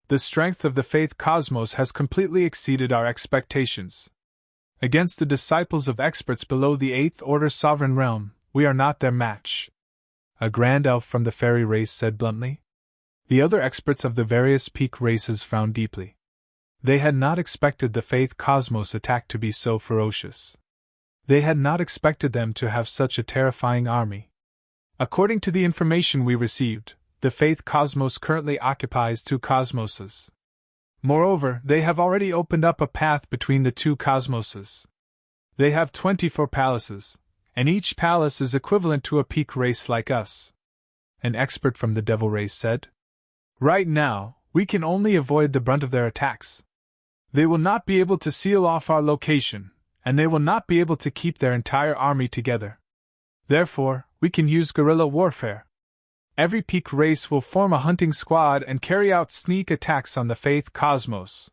The strength of the Faith cosmos has completely exceeded our expectations. Against the disciples of experts below the Eighth Order Sovereign Realm, we are not their match. A grand elf from the fairy race said bluntly. The other experts of the various peak races frowned deeply. They had not expected the Faith cosmos attack to be so ferocious. They had not expected them to have such a terrifying army. According to the information we received, the Faith cosmos currently occupies 2 cosmoses. Moreover, they have already opened up a path between the 2 cosmoses. They have 24 palaces, and each palace is equivalent to a peak race like us. An expert from the devil race said. Right now, we can only avoid the brunt of their attacks. They will not be able to seal off our location, and they will not be able to keep their entire army together. Therefore, we can use guerrilla warfare. Every peak race will form a hunting squad and carry out sneak attacks on the faith cosmos.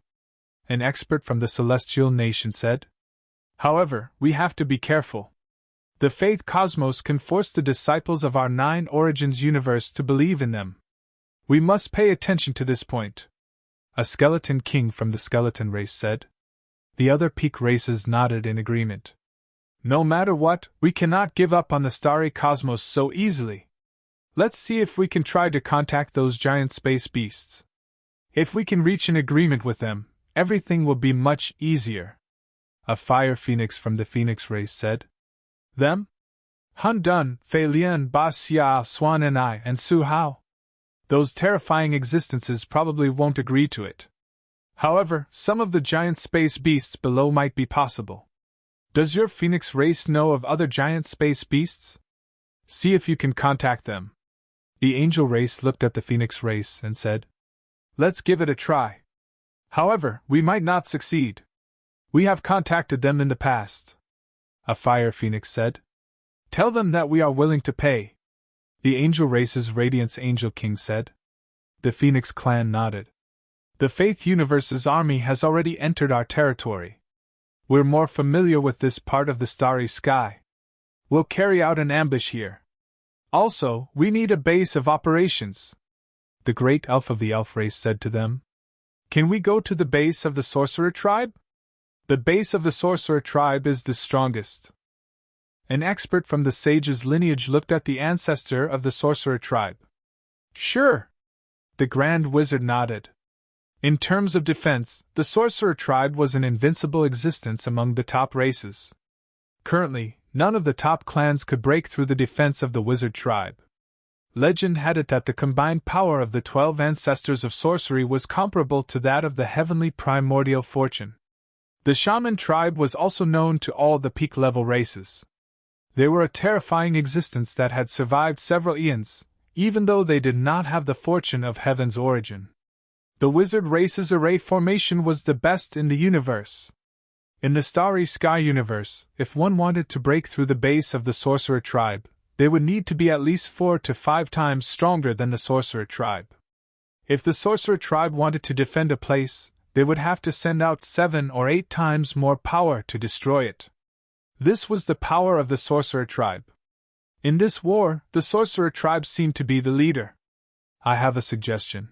An expert from the celestial nation said. However, we have to be careful. The faith cosmos can force the disciples of our 9 origins universe to believe in them. We must pay attention to this point. A skeleton king from the skeleton race said. The other peak races nodded in agreement. No matter what, we cannot give up on the starry cosmos so easily. Let's see if we can try to contact those giant space beasts. If we can reach an agreement with them, everything will be much easier. A fire phoenix from the phoenix race said. Them? Hun Dun, Fei Lian, Ba Xia, Swan and I, and Su Hao. Those terrifying existences probably won't agree to it. However, some of the giant space beasts below might be possible. Does your phoenix race know of other giant space beasts? See if you can contact them. The angel race looked at the phoenix race and said, Let's give it a try. However, we might not succeed. We have contacted them in the past. A fire phoenix said. Tell them that we are willing to pay. The angel race's Radiance Angel King said. The Phoenix clan nodded. The Faith Universe's army has already entered our territory. We're more familiar with this part of the starry sky. We'll carry out an ambush here. Also, we need a base of operations. The great elf of the elf race said to them. Can we go to the base of the sorcerer tribe? The base of the sorcerer tribe is the strongest. An expert from the sage's lineage looked at the ancestor of the sorcerer tribe. Sure. The grand wizard nodded. In terms of defense, the sorcerer tribe was an invincible existence among the top races. Currently, none of the top clans could break through the defense of the wizard tribe. Legend had it that the combined power of the 12 ancestors of sorcery was comparable to that of the heavenly primordial fortune. The shaman tribe was also known to all the peak-level races. They were a terrifying existence that had survived several eons, even though they did not have the fortune of heaven's origin. The wizard race's array formation was the best in the universe. In the starry sky universe, if one wanted to break through the base of the sorcerer tribe, they would need to be at least 4 to 5 times stronger than the sorcerer tribe. If the sorcerer tribe wanted to defend a place, they would have to send out 7 or 8 times more power to destroy it. This was the power of the sorcerer tribe. In this war, the sorcerer tribe seemed to be the leader. I have a suggestion.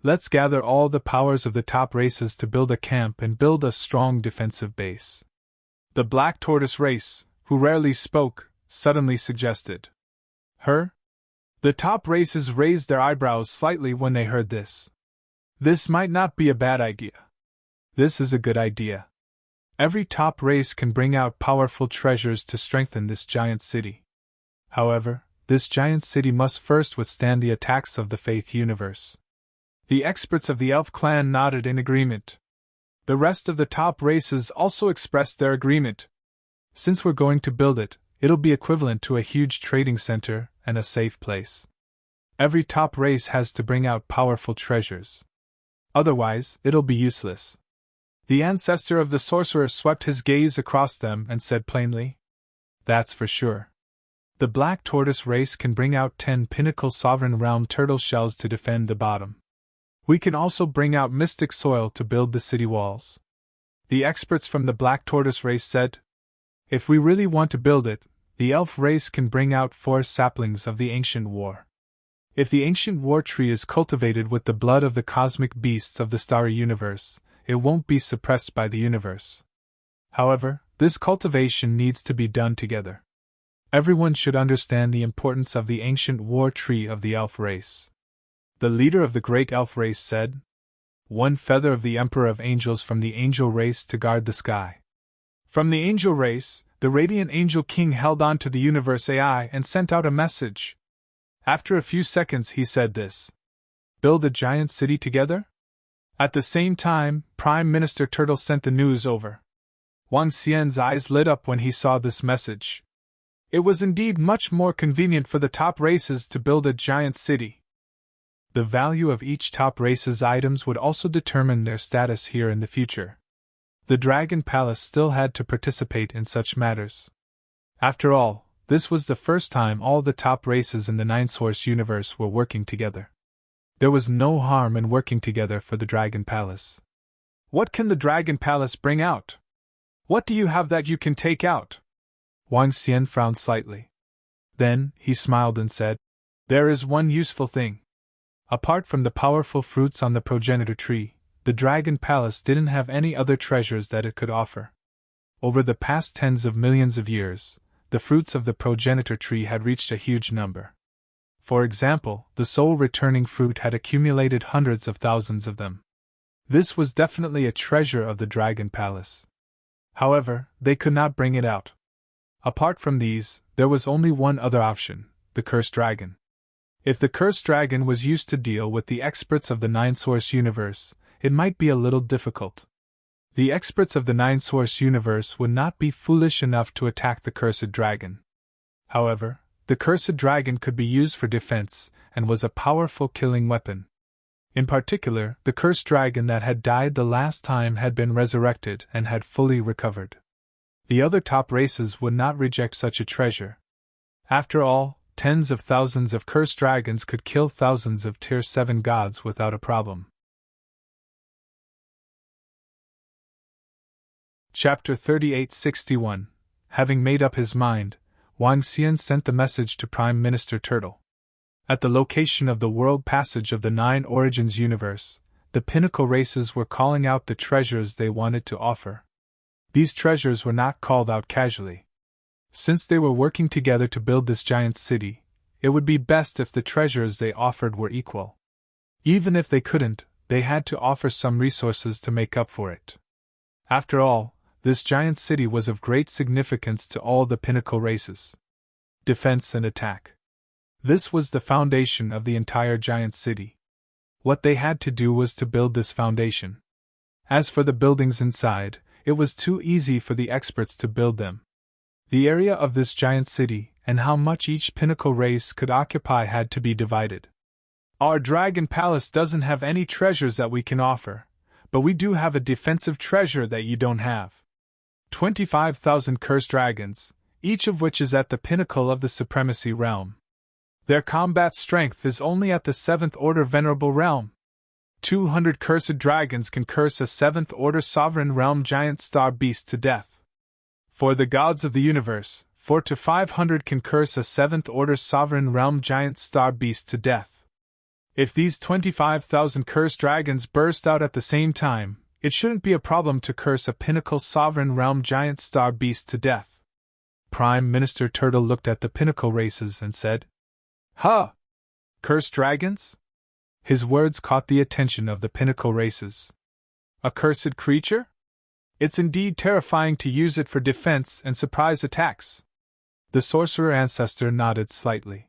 Let's gather all the powers of the top races to build a camp and build a strong defensive base. The black tortoise race, who rarely spoke, suddenly suggested. Her? The top races raised their eyebrows slightly when they heard this. This might not be a bad idea. This is a good idea. Every top race can bring out powerful treasures to strengthen this giant city. However, this giant city must first withstand the attacks of the Faith Universe. The experts of the Elf clan nodded in agreement. The rest of the top races also expressed their agreement. Since we're going to build it, it'll be equivalent to a huge trading center and a safe place. Every top race has to bring out powerful treasures. Otherwise, it'll be useless. The ancestor of the sorcerer swept his gaze across them and said plainly, That's for sure. The black tortoise race can bring out 10 pinnacle sovereign realm turtle shells to defend the bottom. We can also bring out mystic soil to build the city walls. The experts from the black tortoise race said, If we really want to build it, the elf race can bring out 4 saplings of the ancient war. If the ancient war tree is cultivated with the blood of the cosmic beasts of the starry universe, it won't be suppressed by the universe. However, this cultivation needs to be done together. Everyone should understand the importance of the ancient war tree of the elf race. The leader of the great elf race said, 1 feather of the emperor of angels from the angel race to guard the sky. From the angel race, the radiant angel king held on to the universe AI and sent out a message. After a few seconds he said this. Build a giant city together? At the same time, Prime Minister Turtle sent the news over. Wang Xian's eyes lit up when he saw this message. It was indeed much more convenient for the top races to build a giant city. The value of each top race's items would also determine their status here in the future. The Dragon Palace still had to participate in such matters. After all, this was the first time all the top races in the Nine-Source universe were working together. There was no harm in working together for the Dragon Palace. What can the Dragon Palace bring out? What do you have that you can take out? Wang Xian frowned slightly. Then, he smiled and said, There is one useful thing. Apart from the powerful fruits on the progenitor tree, the Dragon Palace didn't have any other treasures that it could offer. Over the past tens of millions of years, the fruits of the progenitor tree had reached a huge number. For example, the soul-returning fruit had accumulated hundreds of thousands of them. This was definitely a treasure of the Dragon Palace. However, they could not bring it out. Apart from these, there was only one other option, the Cursed Dragon. If the Cursed Dragon was used to deal with the experts of the Nine-Source universe, it might be a little difficult. The experts of the Nine-Source universe would not be foolish enough to attack the Cursed Dragon. However, the Cursed Dragon could be used for defense, and was a powerful killing weapon. In particular, the Cursed Dragon that had died the last time had been resurrected and had fully recovered. The other top races would not reject such a treasure. After all, tens of thousands of Cursed Dragons could kill thousands of Tier 7 gods without a problem. Chapter 3861. Having made up his mind, Wang Xian sent the message to Prime Minister Turtle. At the location of the World Passage of the Nine Origins universe, the pinnacle races were calling out the treasures they wanted to offer. These treasures were not called out casually. Since they were working together to build this giant city, it would be best if the treasures they offered were equal. Even if they couldn't, they had to offer some resources to make up for it. After all, this giant city was of great significance to all the pinnacle races. Defense and attack. This was the foundation of the entire giant city. What they had to do was to build this foundation. As for the buildings inside, it was too easy for the experts to build them. The area of this giant city, and how much each pinnacle race could occupy, had to be divided. Our Dragon Palace doesn't have any treasures that we can offer, but we do have a defensive treasure that you don't have. 25,000 Cursed Dragons, each of which is at the pinnacle of the Supremacy Realm. Their combat strength is only at the 7th Order Venerable Realm. 200 Cursed Dragons can curse a 7th Order Sovereign Realm Giant Star Beast to death. For the gods of the universe, 400 to 500 can curse a 7th Order Sovereign Realm Giant Star Beast to death. If these 25,000 Cursed Dragons burst out at the same time, it shouldn't be a problem to curse a Pinnacle Sovereign Realm Giant Star Beast to death. Prime Minister Turtle looked at the Pinnacle races and said, Huh! Cursed Dragons? His words caught the attention of the Pinnacle races. A cursed creature? It's indeed terrifying to use it for defense and surprise attacks. The sorcerer ancestor nodded slightly.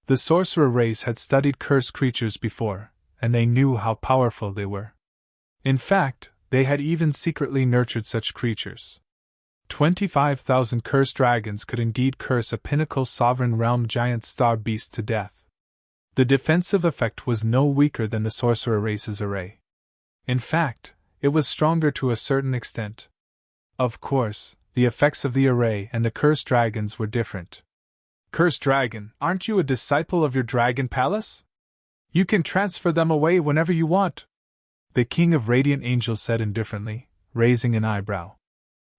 The sorcerer race had studied cursed creatures before, and they knew how powerful they were. In fact, they had even secretly nurtured such creatures. 25,000 cursed dragons could indeed curse a Pinnacle Sovereign Realm Giant Star Beast to death. The defensive effect was no weaker than the sorcerer race's array. In fact, it was stronger to a certain extent. Of course, the effects of the array and the cursed dragons were different. Cursed dragon, aren't you a disciple of your Dragon Palace? You can transfer them away whenever you want, the King of Radiant Angels said indifferently, raising an eyebrow.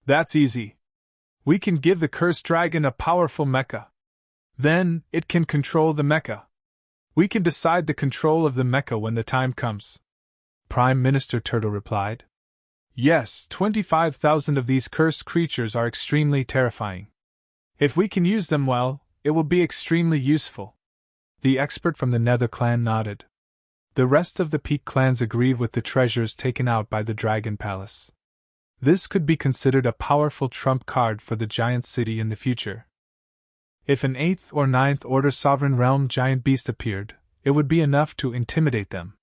That's easy. We can give the cursed dragon a powerful mecha. Then, it can control the mecha. We can decide the control of the mecha when the time comes. Prime Minister Turtle replied. Yes, 25,000 of these cursed creatures are extremely terrifying. If we can use them well, it will be extremely useful. The expert from the Nether clan nodded. The rest of the Peak clans agreed with the treasures taken out by the Dragon Palace. This could be considered a powerful trump card for the giant city in the future. If an 8th or 9th Order Sovereign Realm Giant Beast appeared, it would be enough to intimidate them.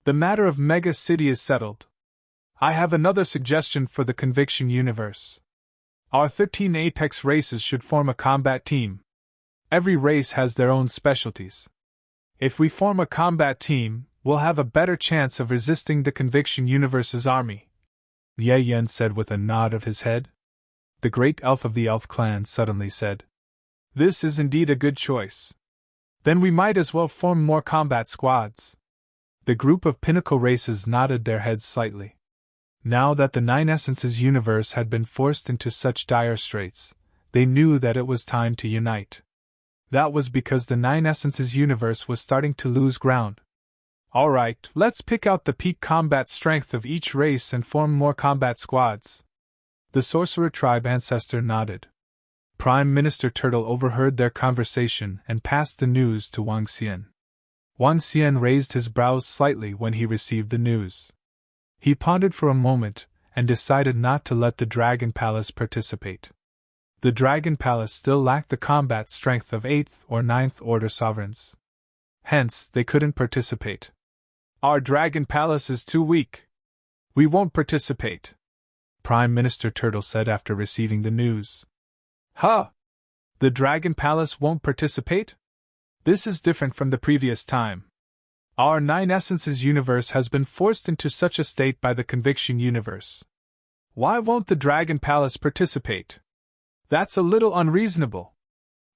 The matter of Mega City is settled. I have another suggestion for the Conviction universe. Our 13 apex races should form a combat team. Every race has their own specialties. If we form a combat team, we'll have a better chance of resisting the Conviction Universe's army, Ye Yen said with a nod of his head. The great elf of the elf clan suddenly said, "This is indeed a good choice. Then we might as well form more combat squads." The group of pinnacle races nodded their heads slightly. Now that the Nine Essences universe had been forced into such dire straits, they knew that it was time to unite. That was because the Nine Essences universe was starting to lose ground. All right, let's pick out the peak combat strength of each race and form more combat squads. The sorcerer tribe ancestor nodded. Prime Minister Turtle overheard their conversation and passed the news to Wang Xian. Wang Xian raised his brows slightly when he received the news. He pondered for a moment and decided not to let the Dragon Palace participate. The Dragon Palace still lacked the combat strength of 8th or 9th order sovereigns. Hence, they couldn't participate. Our Dragon Palace is too weak. We won't participate, Prime Minister Turtle said after receiving the news. Huh! The Dragon Palace won't participate? This is different from the previous time. Our Nine Essences universe has been forced into such a state by the Conviction universe. Why won't the Dragon Palace participate? That's a little unreasonable,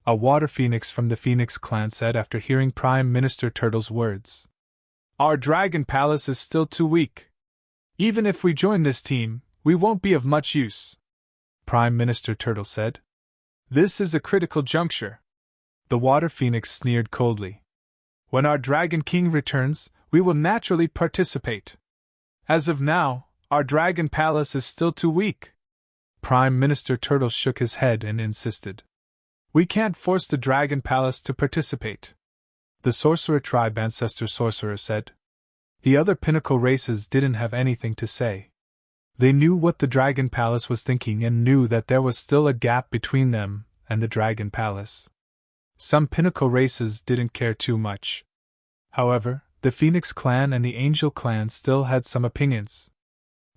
a water phoenix from the Phoenix clan said after hearing Prime Minister Turtle's words. Our Dragon Palace is still too weak. Even if we join this team, we won't be of much use, Prime Minister Turtle said. This is a critical juncture. The water phoenix sneered coldly. When our Dragon King returns, we will naturally participate. As of now, our Dragon Palace is still too weak. Prime Minister Turtle shook his head and insisted. We can't force the Dragon Palace to participate, the Sorcerer Tribe Ancestor Sorcerer said. The other pinnacle races didn't have anything to say. They knew what the Dragon Palace was thinking and knew that there was still a gap between them and the Dragon Palace. Some pinnacle races didn't care too much. However, the Phoenix clan and the Angel clan still had some opinions.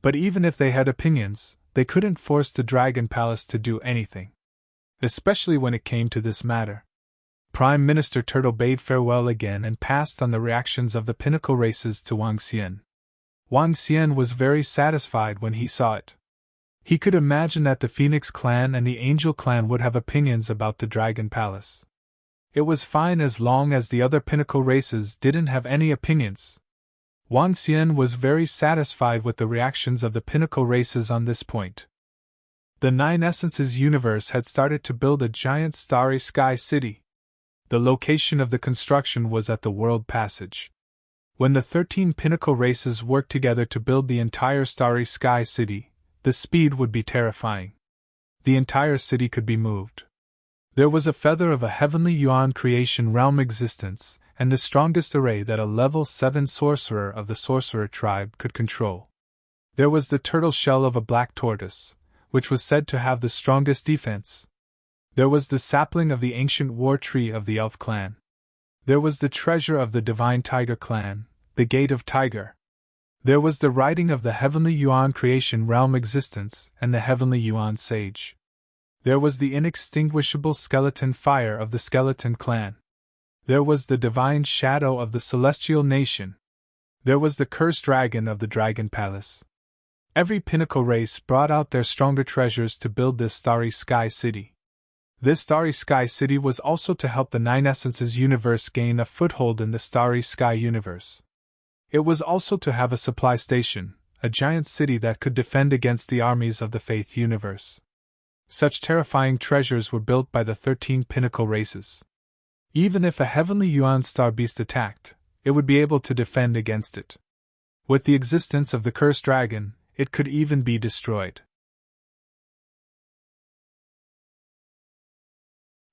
But even if they had opinions, they couldn't force the Dragon Palace to do anything. Especially when it came to this matter. Prime Minister Turtle bade farewell again and passed on the reactions of the pinnacle races to Wang Xian. Wang Xian was very satisfied when he saw it. He could imagine that the Phoenix clan and the Angel clan would have opinions about the Dragon Palace. It was fine as long as the other pinnacle races didn't have any opinions. Wang Xian was very satisfied with the reactions of the pinnacle races on this point. The Nine Essences universe had started to build a giant starry sky city. The location of the construction was at the World Passage. When the 13 pinnacle races worked together to build the entire starry sky city, the speed would be terrifying. The entire city could be moved. There was a feather of a heavenly yuan creation realm existence, and the strongest array that a level 7 sorcerer of the sorcerer tribe could control. There was the turtle shell of a black tortoise, which was said to have the strongest defense. There was the sapling of the ancient war tree of the elf clan. There was the treasure of the divine tiger clan, the gate of tiger. There was the writing of the heavenly yuan creation realm existence and the heavenly yuan sage. There was the inextinguishable skeleton fire of the skeleton clan. There was the divine shadow of the celestial nation. There was the cursed dragon of the Dragon Palace. Every pinnacle race brought out their stronger treasures to build this starry sky city. This starry sky city was also to help the Nine Essences universe gain a foothold in the starry sky universe. It was also to have a supply station, a giant city that could defend against the armies of the Faith universe. Such terrifying treasures were built by the 13 pinnacle races. Even if a heavenly yuan star beast attacked, it would be able to defend against it. With the existence of the cursed dragon, it could even be destroyed.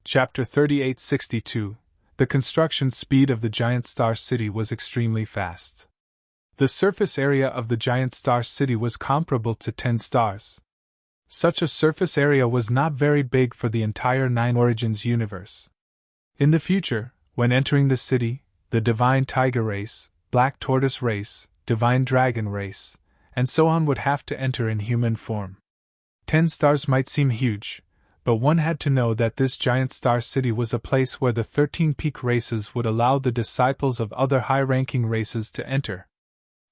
Chapter 3862. The construction speed of the giant star city was extremely fast. The surface area of the giant star city was comparable to 10 stars. Such a surface area was not very big for the entire Nine Origins universe. In the future, when entering the city, the Divine Tiger race, Black Tortoise race, Divine Dragon race, and so on would have to enter in human form. 10 stars might seem huge, but one had to know that this giant star city was a place where the 13 peak races would allow the disciples of other high-ranking races to enter.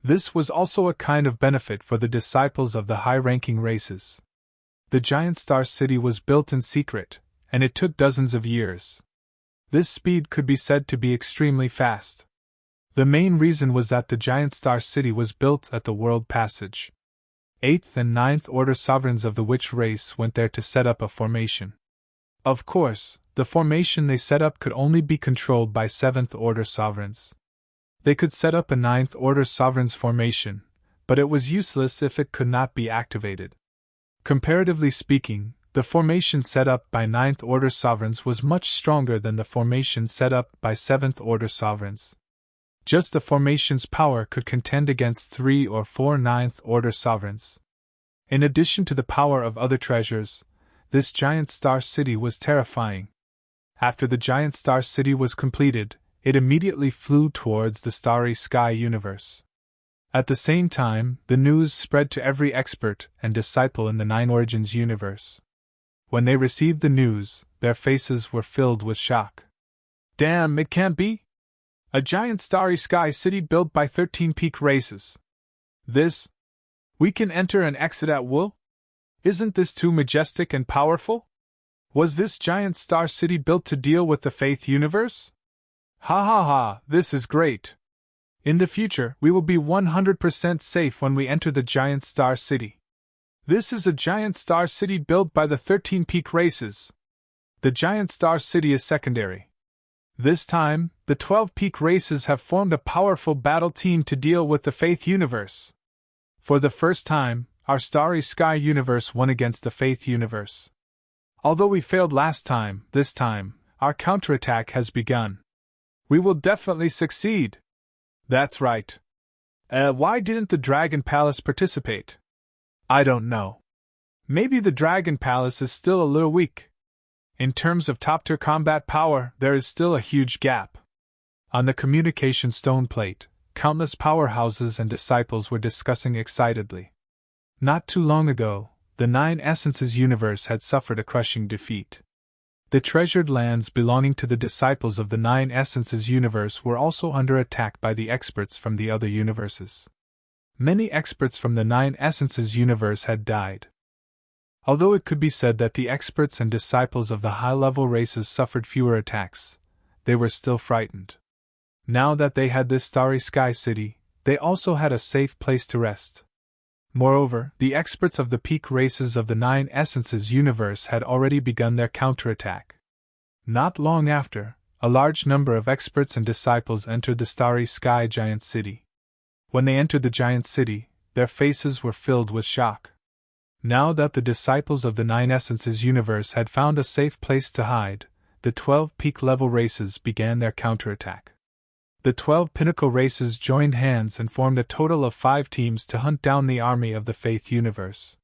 This was also a kind of benefit for the disciples of the high-ranking races. The giant star city was built in secret, and it took dozens of years. This speed could be said to be extremely fast. The main reason was that the giant star city was built at the World Passage. 8th and 9th order sovereigns of the witch race went there to set up a formation. Of course, the formation they set up could only be controlled by 7th order sovereigns. They could set up a 9th order sovereigns formation, but it was useless if it could not be activated. Comparatively speaking, the formation set up by 9th order sovereigns was much stronger than the formation set up by 7th order sovereigns. Just the formation's power could contend against 3 or 4 9th order sovereigns. In addition to the power of other treasures, this giant star city was terrifying. After the giant star city was completed, it immediately flew towards the starry sky universe. At the same time, the news spread to every expert and disciple in the Nine Origins universe. When they received the news, their faces were filled with shock. Damn, it can't be! A giant starry sky city built by 13 peak races. We can enter and exit at will? Isn't this too majestic and powerful? Was this giant star city built to deal with the faith universe? Ha ha ha, this is great. In the future, we will be 100% safe when we enter the giant star city. This is a giant star city built by the 13 peak races. The giant star city is secondary. This time, the 12 peak races have formed a powerful battle team to deal with the faith universe. For the first time, our starry sky universe won against the faith universe. Although we failed last time, this time, our counterattack has begun. We will definitely succeed. That's right. Why didn't the Dragon Palace participate? I don't know. Maybe the Dragon Palace is still a little weak. In terms of top-tier combat power, there is still a huge gap. On the communication stone plate, countless powerhouses and disciples were discussing excitedly. Not too long ago, the Nine Essences universe had suffered a crushing defeat. The treasured lands belonging to the disciples of the Nine Essences universe were also under attack by the experts from the other universes. Many experts from the Nine Essences universe had died. Although it could be said that the experts and disciples of the high-level races suffered fewer attacks, they were still frightened. Now that they had this starry sky city, they also had a safe place to rest. Moreover, the experts of the peak races of the Nine Essences universe had already begun their counterattack. Not long after, a large number of experts and disciples entered the starry sky giant city. When they entered the giant city, their faces were filled with shock. Now that the disciples of the Nine Essences universe had found a safe place to hide, the 12 peak-level races began their counterattack. The 12 pinnacle races joined hands and formed a total of 5 teams to hunt down the army of the Faith universe.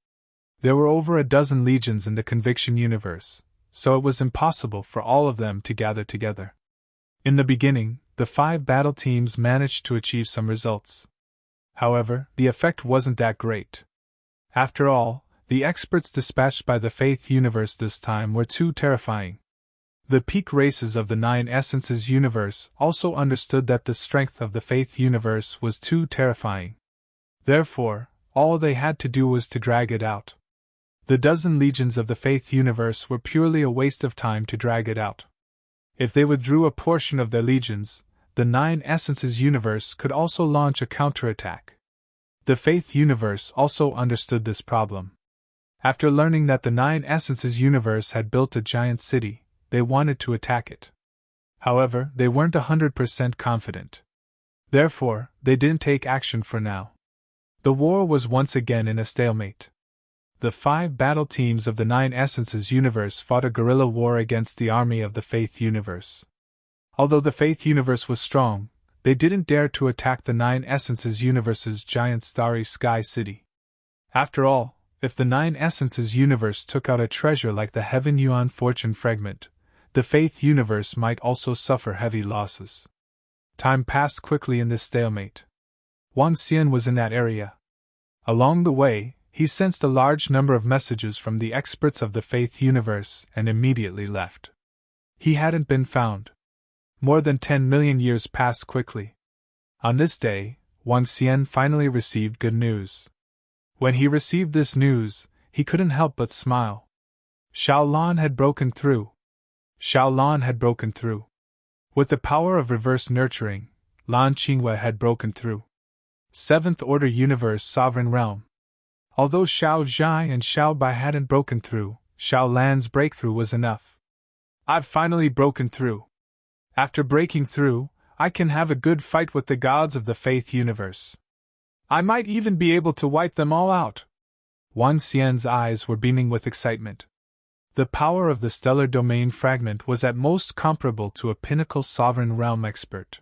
There were over a dozen legions in the Conviction universe, so it was impossible for all of them to gather together. In the beginning, the 5 battle teams managed to achieve some results. However, the effect wasn't that great. After all, the experts dispatched by the Faith universe this time were too terrifying. The peak races of the Nine Essences universe also understood that the strength of the Faith universe was too terrifying. Therefore, all they had to do was to drag it out. The dozen legions of the Faith universe were purely a waste of time to drag it out. If they withdrew a portion of their legions, the Nine Essences universe could also launch a counterattack. The Faith universe also understood this problem. After learning that the Nine Essences universe had built a giant city, they wanted to attack it. However, they weren't 100% confident. Therefore, they didn't take action for now. The war was once again in a stalemate. The 5 battle teams of the Nine Essences universe fought a guerrilla war against the army of the Faith universe. Although the Faith universe was strong, they didn't dare to attack the Nine Essences universe's giant starry sky city. After all, if the Nine Essences universe took out a treasure like the Heaven Yuan Fortune Fragment, the Faith universe might also suffer heavy losses. Time passed quickly in this stalemate. Wang Xian was in that area. Along the way, He sensed a large number of messages from the experts of the faith universe and immediately left. He hadn't been found. More than 10 million years passed quickly. On this day, Wang Xian finally received good news. When he received this news, he couldn't help but smile. Xiaolan had broken through. Xiaolan had broken through. With the power of reverse nurturing, Lan Qingwei had broken through. Seventh Order Universe Sovereign Realm. Although Xiao Zhai and Xiao Bai hadn't broken through, Xiao Lan's breakthrough was enough. I've finally broken through. After breaking through, I can have a good fight with the gods of the faith universe. I might even be able to wipe them all out. Wang Xian's eyes were beaming with excitement. The power of the stellar domain fragment was at most comparable to a pinnacle sovereign realm expert.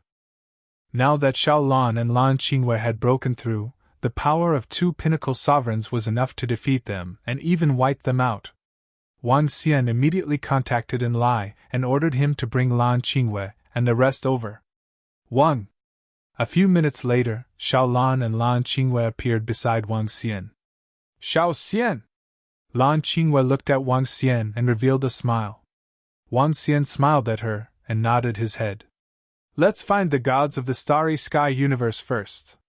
Now that Xiaolan and Lan Qingwei had broken through, the power of two pinnacle sovereigns was enough to defeat them and even wipe them out. Wang Xian immediately contacted Enlai and ordered him to bring Lan Qingwei and the rest over. Wang. A few minutes later, Xiaolan and Lan Qingwei appeared beside Wang Xian. Xiao Xian! Lan Qingwei looked at Wang Xian and revealed a smile. Wang Xian smiled at her and nodded his head. Let's find the gods of the starry sky universe first.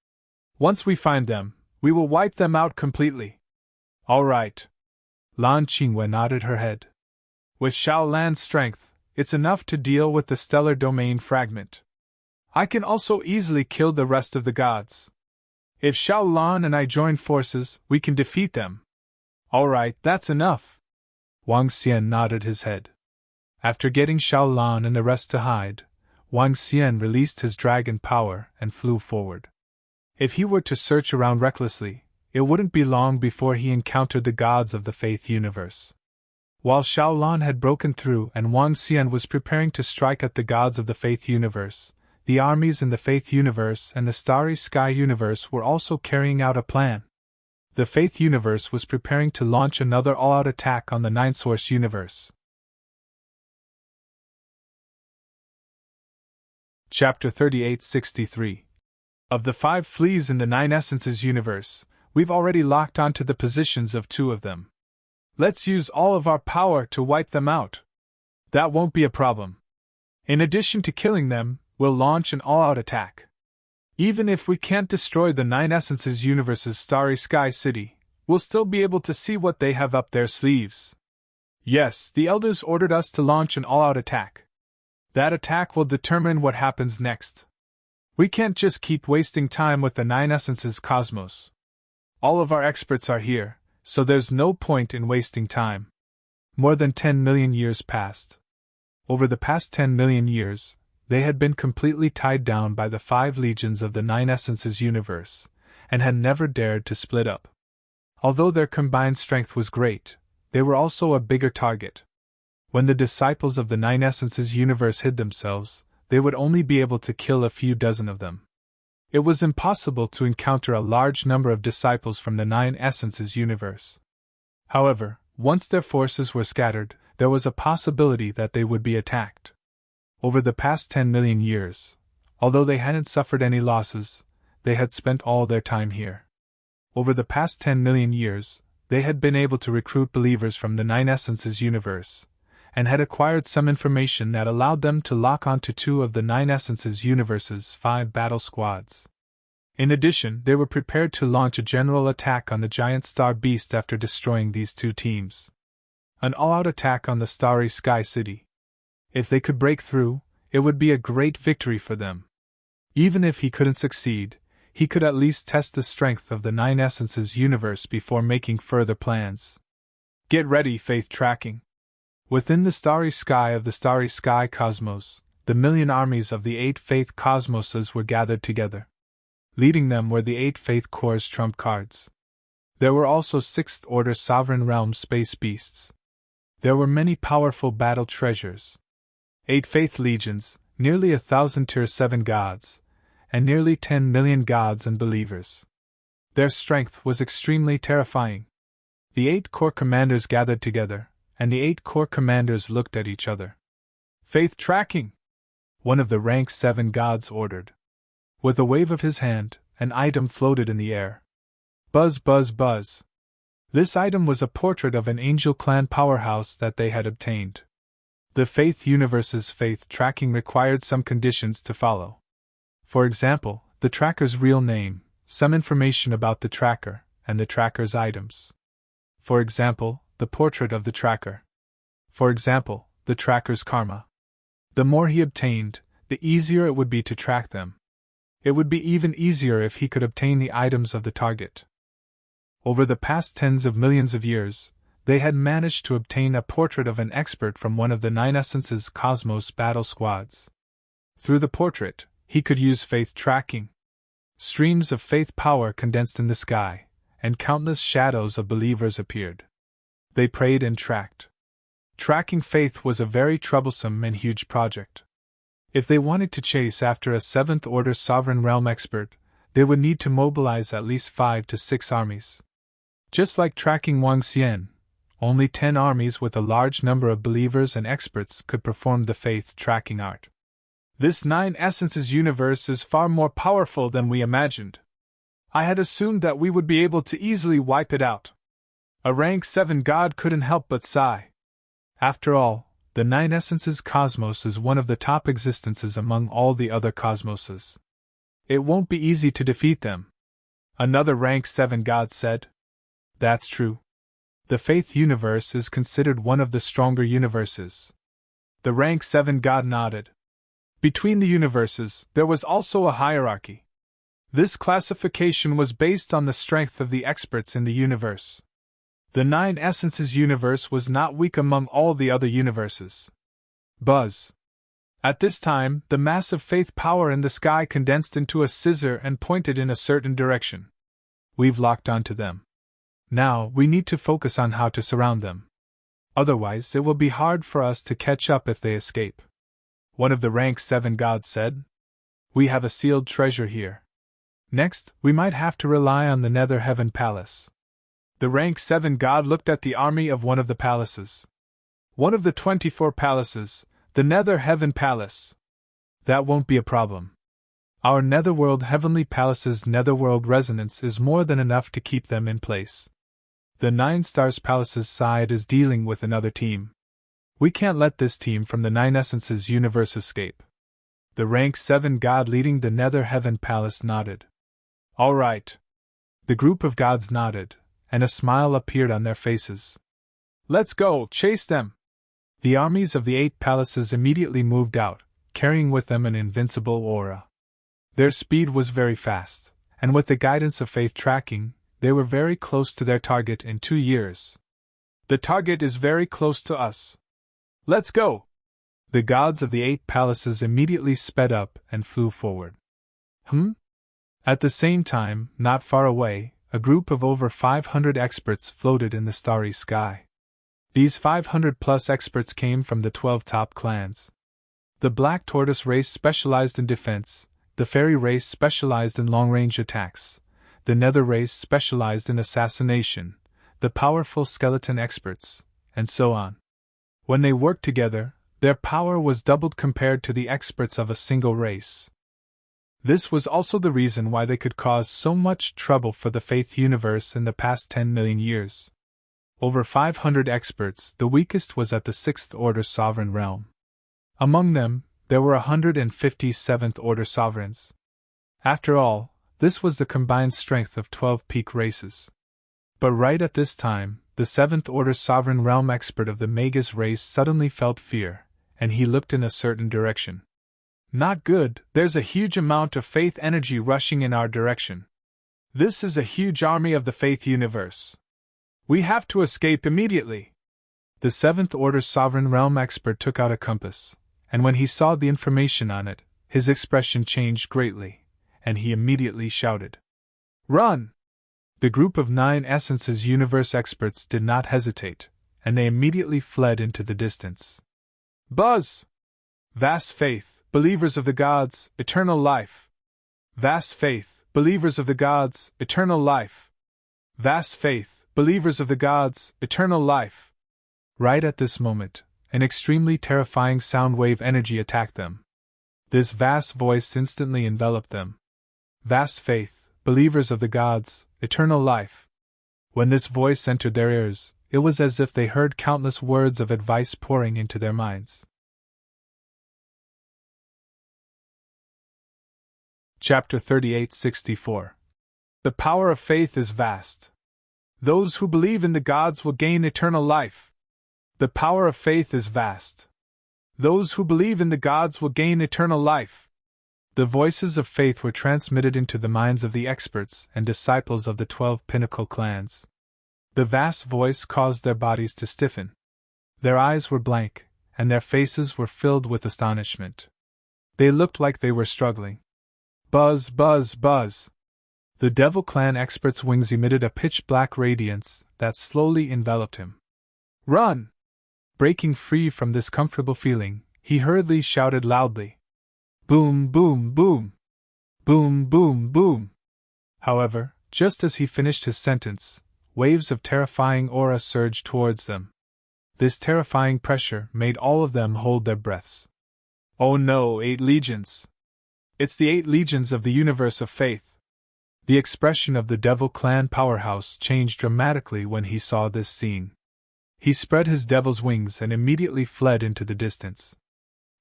Once we find them, we will wipe them out completely. All right. Lan Qingwei nodded her head. With Xiao Lan's strength, it's enough to deal with the stellar domain fragment. I can also easily kill the rest of the gods. If Xiao Lan and I join forces, we can defeat them. All right, that's enough. Wang Xian nodded his head. After getting Xiao Lan and the rest to hide, Wang Xian released his dragon power and flew forward. If he were to search around recklessly, it wouldn't be long before he encountered the gods of the faith universe. While Xiao Lan had broken through and Wang Xian was preparing to strike at the gods of the faith universe, the armies in the faith universe and the starry sky universe were also carrying out a plan. The faith universe was preparing to launch another all-out attack on the Nine Source universe. Chapter 3863. Of the 5 fleas in the Nine Essences universe, we've already locked onto the positions of 2 of them. Let's use all of our power to wipe them out. That won't be a problem. In addition to killing them, we'll launch an all-out attack. Even if we can't destroy the Nine Essences universe's starry sky city, we'll still be able to see what they have up their sleeves. Yes, the elders ordered us to launch an all-out attack. That attack will determine what happens next. We can't just keep wasting time with the Nine Essences cosmos. All of our experts are here, so there's no point in wasting time. More than 10 million years passed. Over the past 10 million years, they had been completely tied down by the 5 legions of the Nine Essences universe, and had never dared to split up. Although their combined strength was great, they were also a bigger target. When the disciples of the Nine Essences universe hid themselves, they would only be able to kill a few dozen of them. It was impossible to encounter a large number of disciples from the Nine Essences universe. However, once their forces were scattered, there was a possibility that they would be attacked. Over the past 10 million years, although they hadn't suffered any losses, they had spent all their time here. Over the past 10 million years, they had been able to recruit believers from the Nine Essences universe, and had acquired some information that allowed them to lock onto 2 of the Nine Essences universe's 5 battle squads. In addition, they were prepared to launch a general attack on the giant star beast after destroying these 2 teams. An all-out attack on the starry sky city. If they could break through, it would be a great victory for them. Even if he couldn't succeed, he could at least test the strength of the Nine Essences universe before making further plans. Get ready, faith tracking. Within the starry sky of the starry sky cosmos, the million armies of the 8 faith cosmoses were gathered together. Leading them were the 8 faith corps' trump cards. There were also 6th Order Sovereign Realm space beasts. There were many powerful battle treasures. 8 faith legions, nearly 1,000 Tier 7 gods, and nearly 10 million gods and believers. Their strength was extremely terrifying. The 8 corps commanders gathered together, and the 8 corps commanders looked at each other. Faith tracking! One of the rank 7 gods ordered. With a wave of his hand, an item floated in the air. Buzz, buzz, buzz. This item was a portrait of an Angel Clan powerhouse that they had obtained. The Faith Universe's faith tracking required some conditions to follow. For example, the tracker's real name, some information about the tracker, and the tracker's items. For example, the portrait of the tracker. For example, the tracker's karma. The more he obtained, the easier it would be to track them. It would be even easier if he could obtain the items of the target. Over the past tens of millions of years, they had managed to obtain a portrait of an expert from one of the 9 Essences Cosmos battle squads. Through the portrait, he could use faith tracking. Streams of faith power condensed in the sky, and countless shadows of believers appeared. They prayed and tracked. Tracking faith was a very troublesome and huge project. If they wanted to chase after a 7th-order sovereign realm expert, they would need to mobilize at least 5 to 6 armies. Just like tracking Wang Xian, only 10 armies with a large number of believers and experts could perform the faith tracking art. This 9 Essences universe is far more powerful than we imagined. I had assumed that we would be able to easily wipe it out. A rank 7 god couldn't help but sigh. After all, the 9 Essences Cosmos is one of the top existences among all the other cosmoses. It won't be easy to defeat them. Another rank 7 god said. That's true. The Faith universe is considered one of the stronger universes. The rank 7 god nodded. Between the universes, there was also a hierarchy. This classification was based on the strength of the experts in the universe. The 9 Essences universe was not weak among all the other universes. Buzz. At this time, the massive faith power in the sky condensed into a scissor and pointed in a certain direction. We've locked onto them. Now, we need to focus on how to surround them. Otherwise, it will be hard for us to catch up if they escape. One of the rank 7 gods said. We have a sealed treasure here. Next, we might have to rely on the Nether Heaven Palace. The rank 7 god looked at the army of one of the palaces. One of the 24 palaces, the Nether Heaven Palace. That won't be a problem. Our Netherworld Heavenly Palace's Netherworld resonance is more than enough to keep them in place. The 9 Stars Palace's side is dealing with another team. We can't let this team from the 9 Essences universe escape. The rank 7 god leading the Nether Heaven Palace nodded. All right. The group of gods nodded, and a smile appeared on their faces. Let's go, chase them! The armies of the 8 palaces immediately moved out, carrying with them an invincible aura. Their speed was very fast, and with the guidance of faith tracking, they were very close to their target in 2 years. The target is very close to us. Let's go! The gods of the 8 palaces immediately sped up and flew forward. At the same time, not far away, a group of over 500 experts floated in the starry sky. These 500-plus experts came from the 12 top clans. The Black Tortoise race specialized in defense, the Fairy race specialized in long-range attacks, the Nether race specialized in assassination, the powerful skeleton experts, and so on. When they worked together, their power was doubled compared to the experts of a single race. This was also the reason why they could cause so much trouble for the Faith universe in the past 10 million years. Over 500 experts, the weakest was at the 6th Order Sovereign Realm. Among them, there were 150 7th Order Sovereigns. After all, this was the combined strength of 12 peak races. But right at this time, the 7th Order Sovereign Realm expert of the Magus race suddenly felt fear, and he looked in a certain direction. Not good, there's a huge amount of faith energy rushing in our direction. This is a huge army of the Faith universe. We have to escape immediately. The 7th Order Sovereign Realm expert took out a compass, and when he saw the information on it, his expression changed greatly, and he immediately shouted, Run! The group of 9 Essences universe experts did not hesitate, and they immediately fled into the distance. Buzz! Vast faith, believers of the gods, eternal life! Vast faith, believers of the gods, eternal life! Vast faith, believers of the gods, eternal life! Right at this moment, an extremely terrifying sound wave energy attacked them. This vast voice instantly enveloped them. Vast faith, believers of the gods, eternal life! When this voice entered their ears, it was as if they heard countless words of advice pouring into their minds. Chapter 3864. The power of faith is vast. Those who believe in the gods will gain eternal life. The power of faith is vast. Those who believe in the gods will gain eternal life. The voices of faith were transmitted into the minds of the experts and disciples of the 12 pinnacle clans. The vast voice caused their bodies to stiffen. Their eyes were blank, and their faces were filled with astonishment. They looked like they were struggling. Buzz, buzz, buzz. The Devil Clan expert's wings emitted a pitch-black radiance that slowly enveloped him. Run! Breaking free from this comfortable feeling, he hurriedly shouted loudly. Boom, boom, boom. Boom, boom, boom. However, just as he finished his sentence, waves of terrifying aura surged towards them. This terrifying pressure made all of them hold their breaths. Oh no, 8 legions! It's the 8 legions of the universe of faith. The expression of the Devil Clan powerhouse changed dramatically when he saw this scene. He spread his devil's wings and immediately fled into the distance.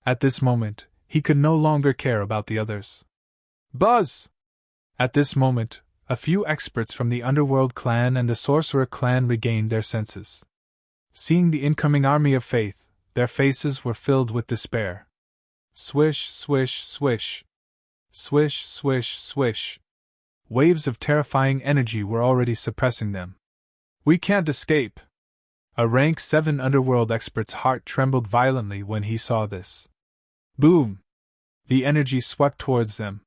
At this moment, he could no longer care about the others. Buzz! At this moment, a few experts from the Underworld clan and the Sorcerer clan regained their senses. Seeing the incoming army of faith, their faces were filled with despair. Swish, swish, swish. Swish, swish, swish. Waves of terrifying energy were already suppressing them. We can't escape! A rank 7 Underworld expert's heart trembled violently when he saw this. Boom! The energy swept towards them.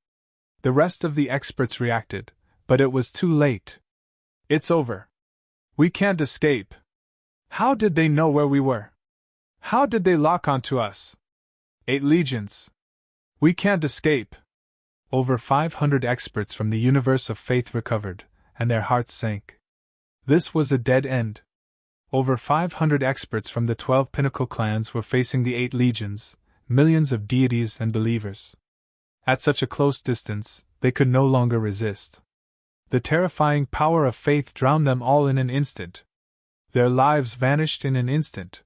The rest of the experts reacted, but it was too late. It's over. We can't escape. How did they know where we were? How did they lock onto us? 8 legions. We can't escape. Over 500 experts from the universe of faith recovered, and their hearts sank. This was a dead end. Over 500 experts from the 12 pinnacle clans were facing the 8 legions, millions of deities and believers. At such a close distance, they could no longer resist. The terrifying power of faith drowned them all in an instant. Their lives vanished in an instant.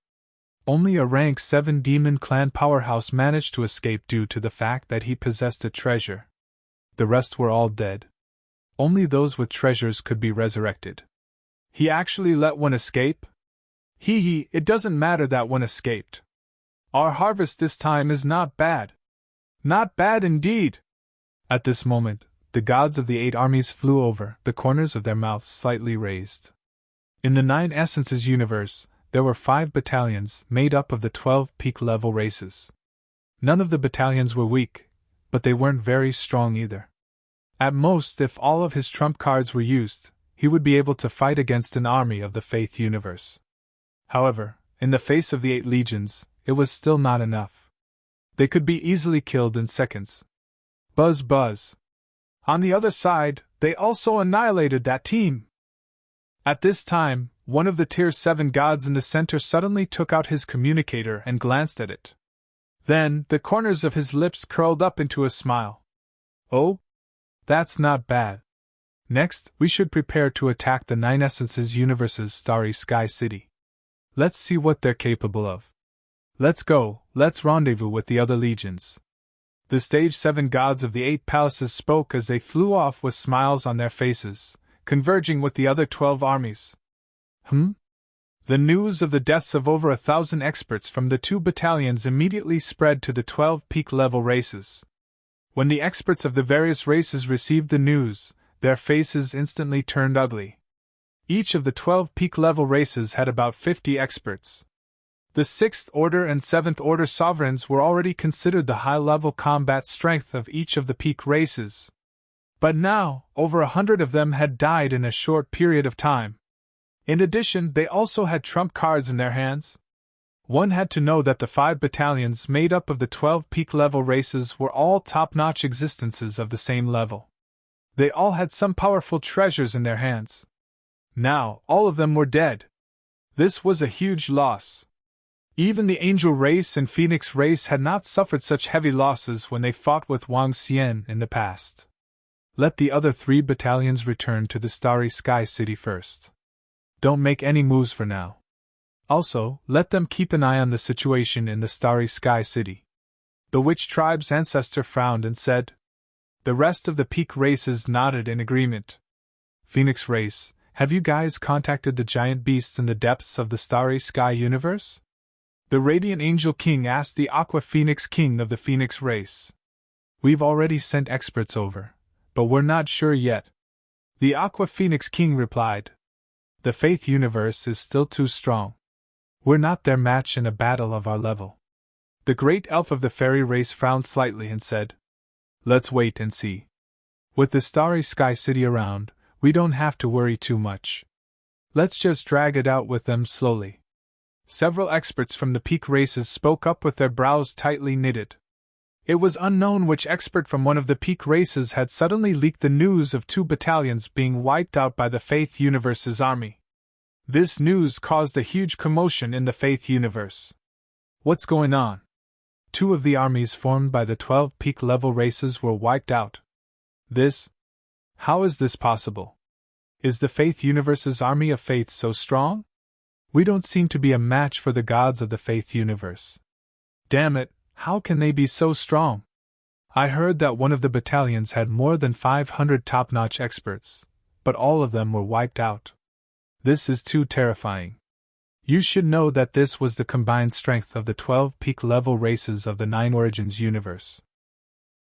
Only a rank 7 demon clan powerhouse managed to escape due to the fact that he possessed a treasure. The rest were all dead. Only those with treasures could be resurrected. He actually let one escape? It doesn't matter that one escaped. Our harvest this time is not bad. Not bad indeed. At this moment, the gods of the 8 armies flew over, the corners of their mouths slightly raised. In the 9 Essences universe, there were 5 battalions made up of the 12 peak level races. None of the battalions were weak, but they weren't very strong either. At most, if all of his trump cards were used, he would be able to fight against an army of the Faith universe. However, in the face of the 8 legions, it was still not enough. They could be easily killed in seconds. Buzz buzz. On the other side, they also annihilated that team. At this time, one of the Tier 7 gods in the center suddenly took out his communicator and glanced at it. Then, the corners of his lips curled up into a smile. Oh? That's not bad. Next, we should prepare to attack the 9 Essences universe's starry sky city. Let's see what they're capable of. Let's go, let's rendezvous with the other legions. The stage 7 gods of the 8 palaces spoke as they flew off with smiles on their faces, converging with the other 12 armies. The news of the deaths of over 1,000 experts from the 2 battalions immediately spread to the 12 peak-level races. When the experts of the various races received the news, their faces instantly turned ugly. Each of the 12 peak-level races had about 50 experts. The 6th Order and 7th Order sovereigns were already considered the high-level combat strength of each of the peak races. But now, over 100 of them had died in a short period of time. In addition, they also had trump cards in their hands. One had to know that the 5 battalions made up of the 12 peak-level races were all top-notch existences of the same level. They all had some powerful treasures in their hands. Now, all of them were dead. This was a huge loss. Even the Angel race and Phoenix race had not suffered such heavy losses when they fought with Wang Xian in the past. Let the other 3 battalions return to the Starry Sky City first. Don't make any moves for now. Also, let them keep an eye on the situation in the Starry Sky City. The witch tribe's ancestor frowned and said. The rest of the peak races nodded in agreement. Phoenix race, have you guys contacted the giant beasts in the depths of the Starry Sky universe? The Radiant Angel King asked the Aqua Phoenix King of the Phoenix race. We've already sent experts over, but we're not sure yet. The Aqua Phoenix King replied. The Faith universe is still too strong. We're not their match in a battle of our level. The great elf of the fairy race frowned slightly and said, Let's wait and see. With the Starry Sky City around, we don't have to worry too much. Let's just drag it out with them slowly. Several experts from the peak races spoke up with their brows tightly knitted. It was unknown which expert from one of the peak races had suddenly leaked the news of 2 battalions being wiped out by the Faith Universe's army. This news caused a huge commotion in the Faith Universe. What's going on? 2 of the armies formed by the 12 peak-level races were wiped out. How is this possible? Is the Faith Universe's army of Faith so strong? We don't seem to be a match for the gods of the Faith Universe. Damn it, how can they be so strong? I heard that one of the battalions had more than 500 top-notch experts, but all of them were wiped out. This is too terrifying. You should know that this was the combined strength of the 12 peak-level races of the Nine Origins universe.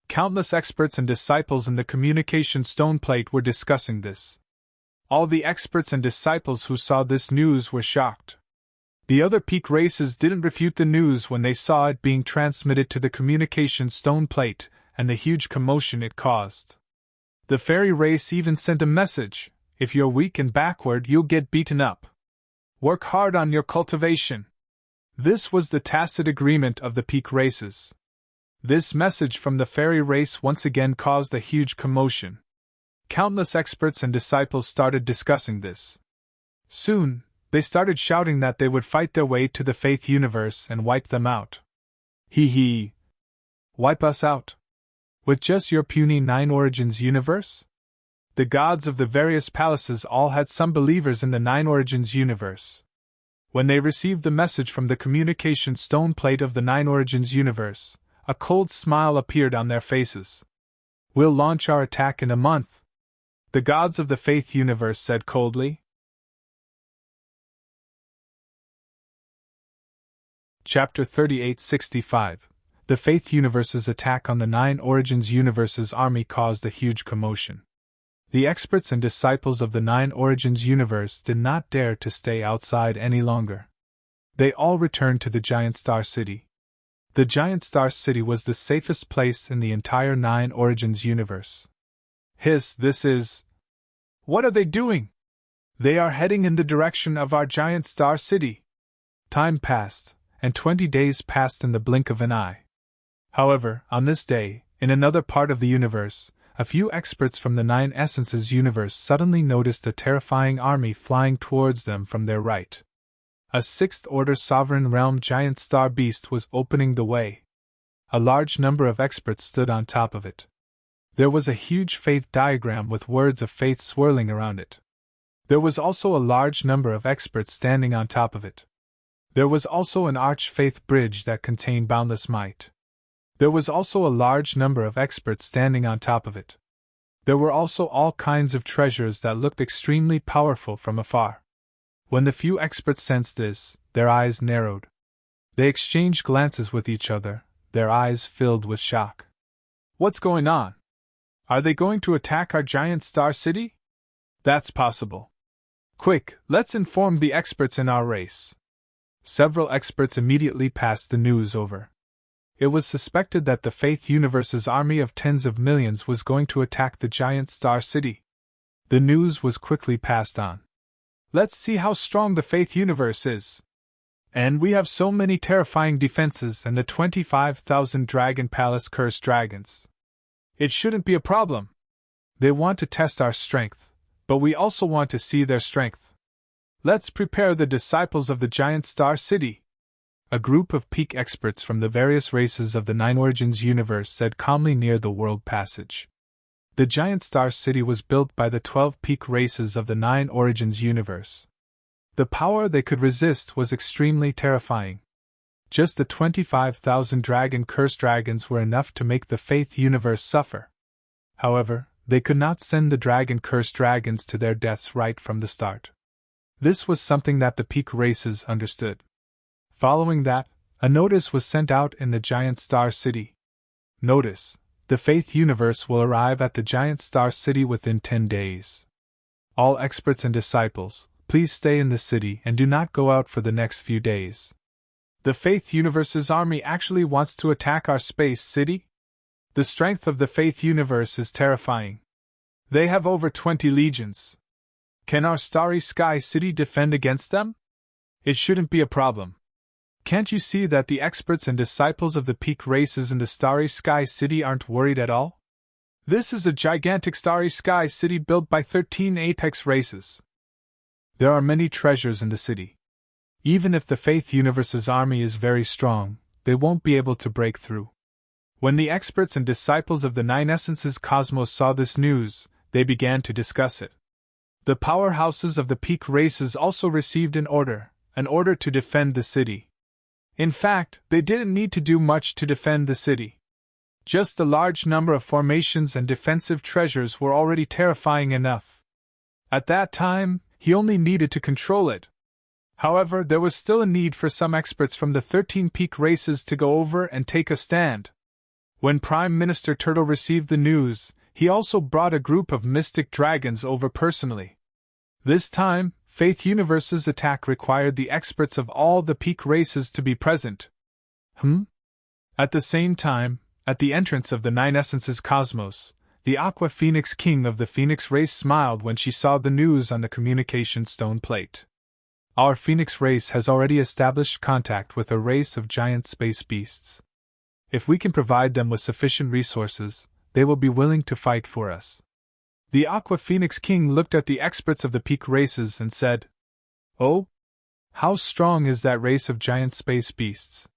Countless experts and disciples in the communication stone plate were discussing this. All the experts and disciples who saw this news were shocked. The other peak races didn't refute the news when they saw it being transmitted to the communication stone plate and the huge commotion it caused. The fairy race even sent a message, if you're weak and backward you'll get beaten up. Work hard on your cultivation. This was the tacit agreement of the peak races. This message from the fairy race once again caused a huge commotion. Countless experts and disciples started discussing this. Soon, they started shouting that they would fight their way to the Faith universe and wipe them out. Hee hee. Wipe us out? With just your puny Nine Origins universe? The gods of the various palaces all had some believers in the Nine Origins universe. When they received the message from the communication stone plate of the Nine Origins universe, a cold smile appeared on their faces. We'll launch our attack in a month, the gods of the Faith universe said coldly. Chapter 3865. The Faith universe's attack on the Nine Origins universe's army caused a huge commotion. The experts and disciples of the Nine Origins universe did not dare to stay outside any longer. They all returned to the Giant Star City. The Giant Star City was the safest place in the entire Nine Origins universe. This is... What are they doing? They are heading in the direction of our Giant Star City. Time passed, and 20 days passed in the blink of an eye. However, on this day, in another part of the universe, a few experts from the Nine Essences universe suddenly noticed a terrifying army flying towards them from their right. A sixth-order sovereign realm giant star beast was opening the way. A large number of experts stood on top of it. There was a huge faith diagram with words of faith swirling around it. There was also a large number of experts standing on top of it. There was also an arch-faith bridge that contained boundless might. There was also a large number of experts standing on top of it. There were also all kinds of treasures that looked extremely powerful from afar. When the few experts sensed this, their eyes narrowed. They exchanged glances with each other, their eyes filled with shock. What's going on? Are they going to attack our giant star city? That's possible. Quick, let's inform the experts in our race. Several experts immediately passed the news over. It was suspected that the Faith Universe's army of tens of millions was going to attack the giant star city. The news was quickly passed on. Let's see how strong the Faith Universe is. And we have so many terrifying defenses and the 25,000 Dragon Palace cursed dragons. It shouldn't be a problem. They want to test our strength, but we also want to see their strength. Let's prepare the disciples of the giant star city. A group of peak experts from the various races of the Nine Origins universe said calmly near the world passage. The giant star city was built by the 12 peak races of the Nine Origins universe. The power they could resist was extremely terrifying. Just the 25,000 dragon-cursed dragons were enough to make the Faith universe suffer. However, they could not send the dragon-cursed dragons to their deaths right from the start. This was something that the peak races understood. Following that, a notice was sent out in the giant star city. Notice: the Faith universe will arrive at the giant star city within 10 days. All experts and disciples, please stay in the city and do not go out for the next few days. The Faith universe's army actually wants to attack our space city? The strength of the Faith universe is terrifying. They have over 20 legions. Can our starry sky city defend against them? It shouldn't be a problem. Can't you see that the experts and disciples of the peak races in the starry sky city aren't worried at all? This is a gigantic starry sky city built by 13 apex races. There are many treasures in the city. Even if the Faith universe's army is very strong, they won't be able to break through. When the experts and disciples of the Nine Essences Cosmos saw this news, they began to discuss it. The powerhouses of the peak races also received an order to defend the city. In fact, they didn't need to do much to defend the city. Just the large number of formations and defensive treasures were already terrifying enough. At that time, he only needed to control it. However, there was still a need for some experts from the 13 peak races to go over and take a stand. When Prime Minister Turtle received the news, he also brought a group of mystic dragons over personally. This time, Faith Universe's attack required the experts of all the peak races to be present. At the same time, at the entrance of the Nine Essences Cosmos, the Aqua Phoenix King of the Phoenix race smiled when she saw the news on the communication stone plate. Our Phoenix race has already established contact with a race of giant space beasts. If we can provide them with sufficient resources, they will be willing to fight for us. The Aqua Phoenix King looked at the experts of the peak races and said, "Oh? How strong is that race of giant space beasts?"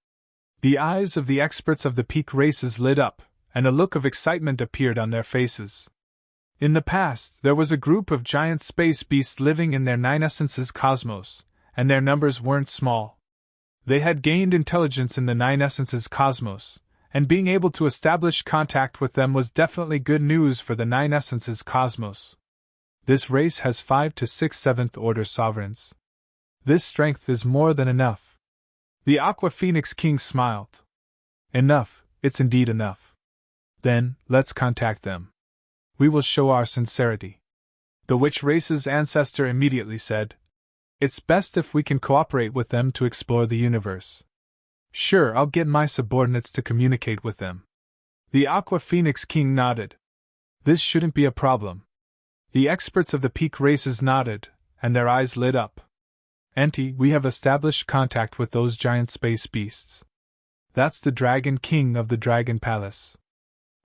The eyes of the experts of the peak races lit up, and a look of excitement appeared on their faces. In the past, there was a group of giant space beasts living in their Nine Essences Cosmos, and their numbers weren't small. They had gained intelligence in the Nine Essences Cosmos, and being able to establish contact with them was definitely good news for the Nine Essences Cosmos. This race has 5 to 6 7th-order sovereigns. This strength is more than enough. The Aqua Phoenix King smiled. Enough, it's indeed enough. Then, let's contact them. We will show our sincerity. The Witch race's ancestor immediately said, "It's best if we can cooperate with them to explore the universe." "Sure, I'll get my subordinates to communicate with them." The Aqua Phoenix King nodded. This shouldn't be a problem. The experts of the peak races nodded, and their eyes lit up. "Auntie, we have established contact with those giant space beasts. That's the Dragon King of the Dragon Palace."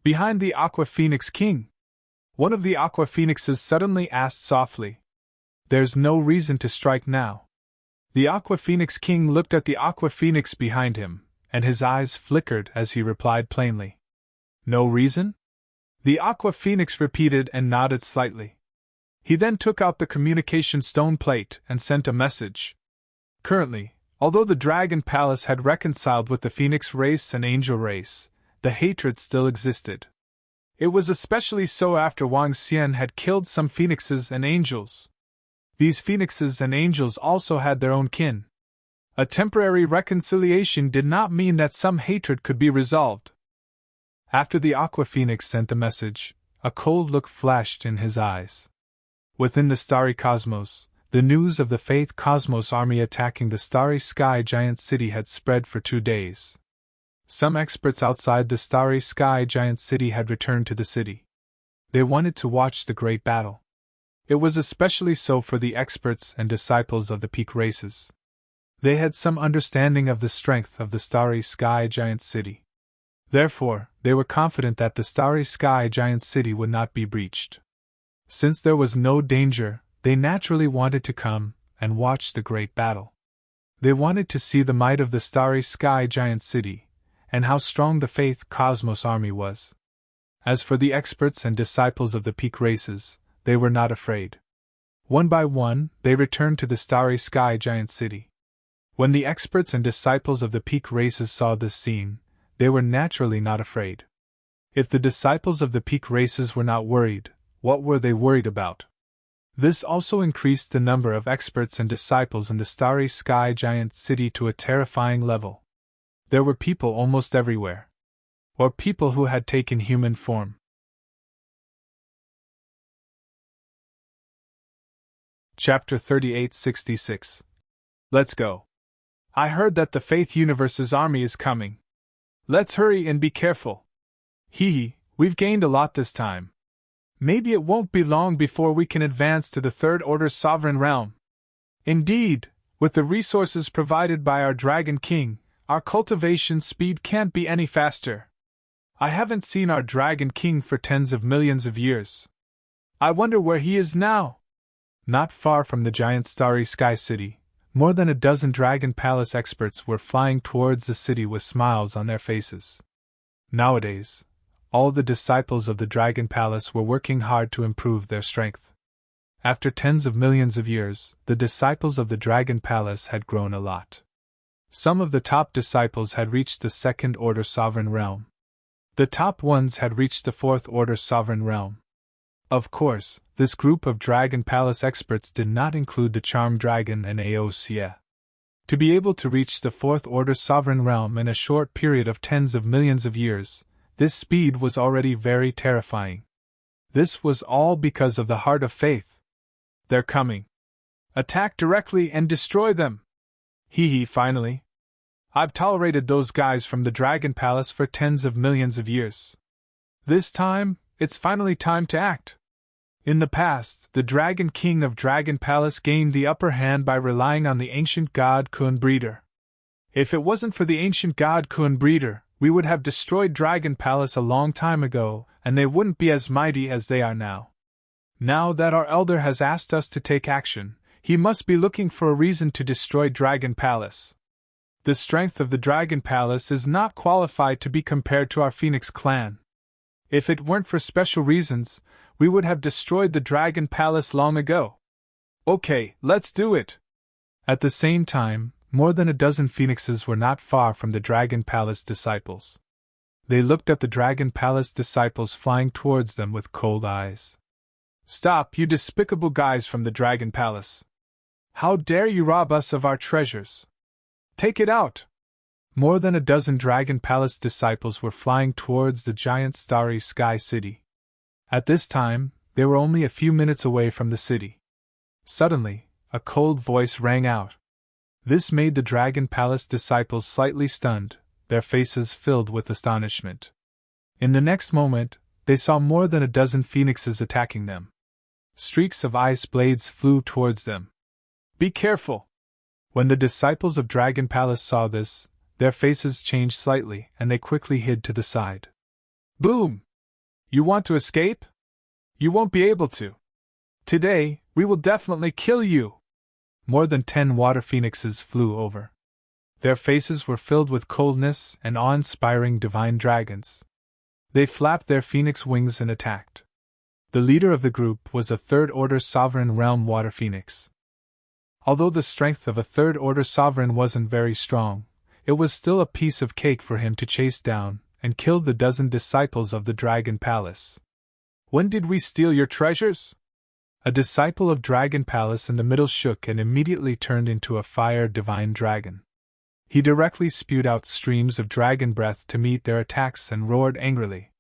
Behind the Aqua Phoenix King, one of the Aqua Phoenixes suddenly asked softly, "There's no reason to strike now." The Aqua Phoenix King looked at the Aqua Phoenix behind him, and his eyes flickered as he replied plainly, "No reason?" The Aqua Phoenix repeated and nodded slightly. He then took out the communication stone plate and sent a message. Currently, although the Dragon Palace had reconciled with the Phoenix race and Angel race, the hatred still existed. It was especially so after Wang Xian had killed some phoenixes and angels. These phoenixes and angels also had their own kin. A temporary reconciliation did not mean that some hatred could be resolved. After the Aqua Phoenix sent the message, a cold look flashed in his eyes. Within the starry cosmos, the news of the Faith Cosmos army attacking the starry sky giant city had spread for 2 days. Some experts outside the starry sky giant city had returned to the city. They wanted to watch the great battle. It was especially so for the experts and disciples of the peak races. They had some understanding of the strength of the starry sky giant city. Therefore, they were confident that the starry sky giant city would not be breached. Since there was no danger, they naturally wanted to come and watch the great battle. They wanted to see the might of the starry sky giant city, and how strong the Faith Cosmos army was. As for the experts and disciples of the peak races, they were not afraid. One by one, they returned to the starry sky giant city. When the experts and disciples of the peak races saw this scene, they were naturally not afraid. If the disciples of the peak races were not worried, what were they worried about? This also increased the number of experts and disciples in the starry sky giant city to a terrifying level. There were people almost everywhere. Or people who had taken human form. Chapter 3866. Let's go. I heard that the Faith Universe's army is coming. Let's hurry and be careful. Hee, we've gained a lot this time. Maybe it won't be long before we can advance to the Third Order's sovereign realm. Indeed, with the resources provided by our Dragon King, our cultivation speed can't be any faster. I haven't seen our Dragon King for tens of millions of years. I wonder where he is now. Not far from the giant starry sky city, more than a dozen Dragon Palace experts were flying towards the city with smiles on their faces. Nowadays, all the disciples of the Dragon Palace were working hard to improve their strength. After tens of millions of years, the disciples of the Dragon Palace had grown a lot. Some of the top disciples had reached the Second Order Sovereign Realm. The top ones had reached the Fourth Order Sovereign Realm. Of course, this group of Dragon Palace experts did not include the Charmed Dragon and Aosia. To be able to reach the Fourth Order Sovereign Realm in a short period of tens of millions of years, this speed was already very terrifying. This was all because of the Heart of Faith. They're coming. Attack directly and destroy them. Hee, finally. I've tolerated those guys from the Dragon Palace for tens of millions of years. This time, it's finally time to act. In the past, the Dragon King of Dragon Palace gained the upper hand by relying on the ancient god Kun Breeder. If it wasn't for the ancient god Kun Breeder, we would have destroyed Dragon Palace a long time ago, and they wouldn't be as mighty as they are now. Now that our elder has asked us to take action, he must be looking for a reason to destroy Dragon Palace. The strength of the Dragon Palace is not qualified to be compared to our Phoenix clan. If it weren't for special reasons, we would have destroyed the Dragon Palace long ago. Okay, let's do it! At the same time, more than a dozen phoenixes were not far from the Dragon Palace disciples. They looked at the Dragon Palace disciples flying towards them with cold eyes. Stop, you despicable guys from the Dragon Palace! How dare you rob us of our treasures? Take it out! More than a dozen Dragon Palace disciples were flying towards the giant starry sky city. At this time, they were only a few minutes away from the city. Suddenly, a cold voice rang out. This made the Dragon Palace disciples slightly stunned, their faces filled with astonishment. In the next moment, they saw more than a dozen phoenixes attacking them. Streaks of ice blades flew towards them. Be careful! When the disciples of Dragon Palace saw this, their faces changed slightly and they quickly hid to the side. Boom! You want to escape? You won't be able to. Today, we will definitely kill you! More than 10 water phoenixes flew over. Their faces were filled with coldness and awe-inspiring divine dragons. They flapped their phoenix wings and attacked. The leader of the group was a Third Order Sovereign Realm water phoenix. Although the strength of a Third Order Sovereign wasn't very strong, it was still a piece of cake for him to chase down and kill the dozen disciples of the Dragon Palace. When did we steal your treasures? A disciple of Dragon Palace in the middle shook and immediately turned into a fire divine dragon. He directly spewed out streams of dragon breath to meet their attacks and roared angrily.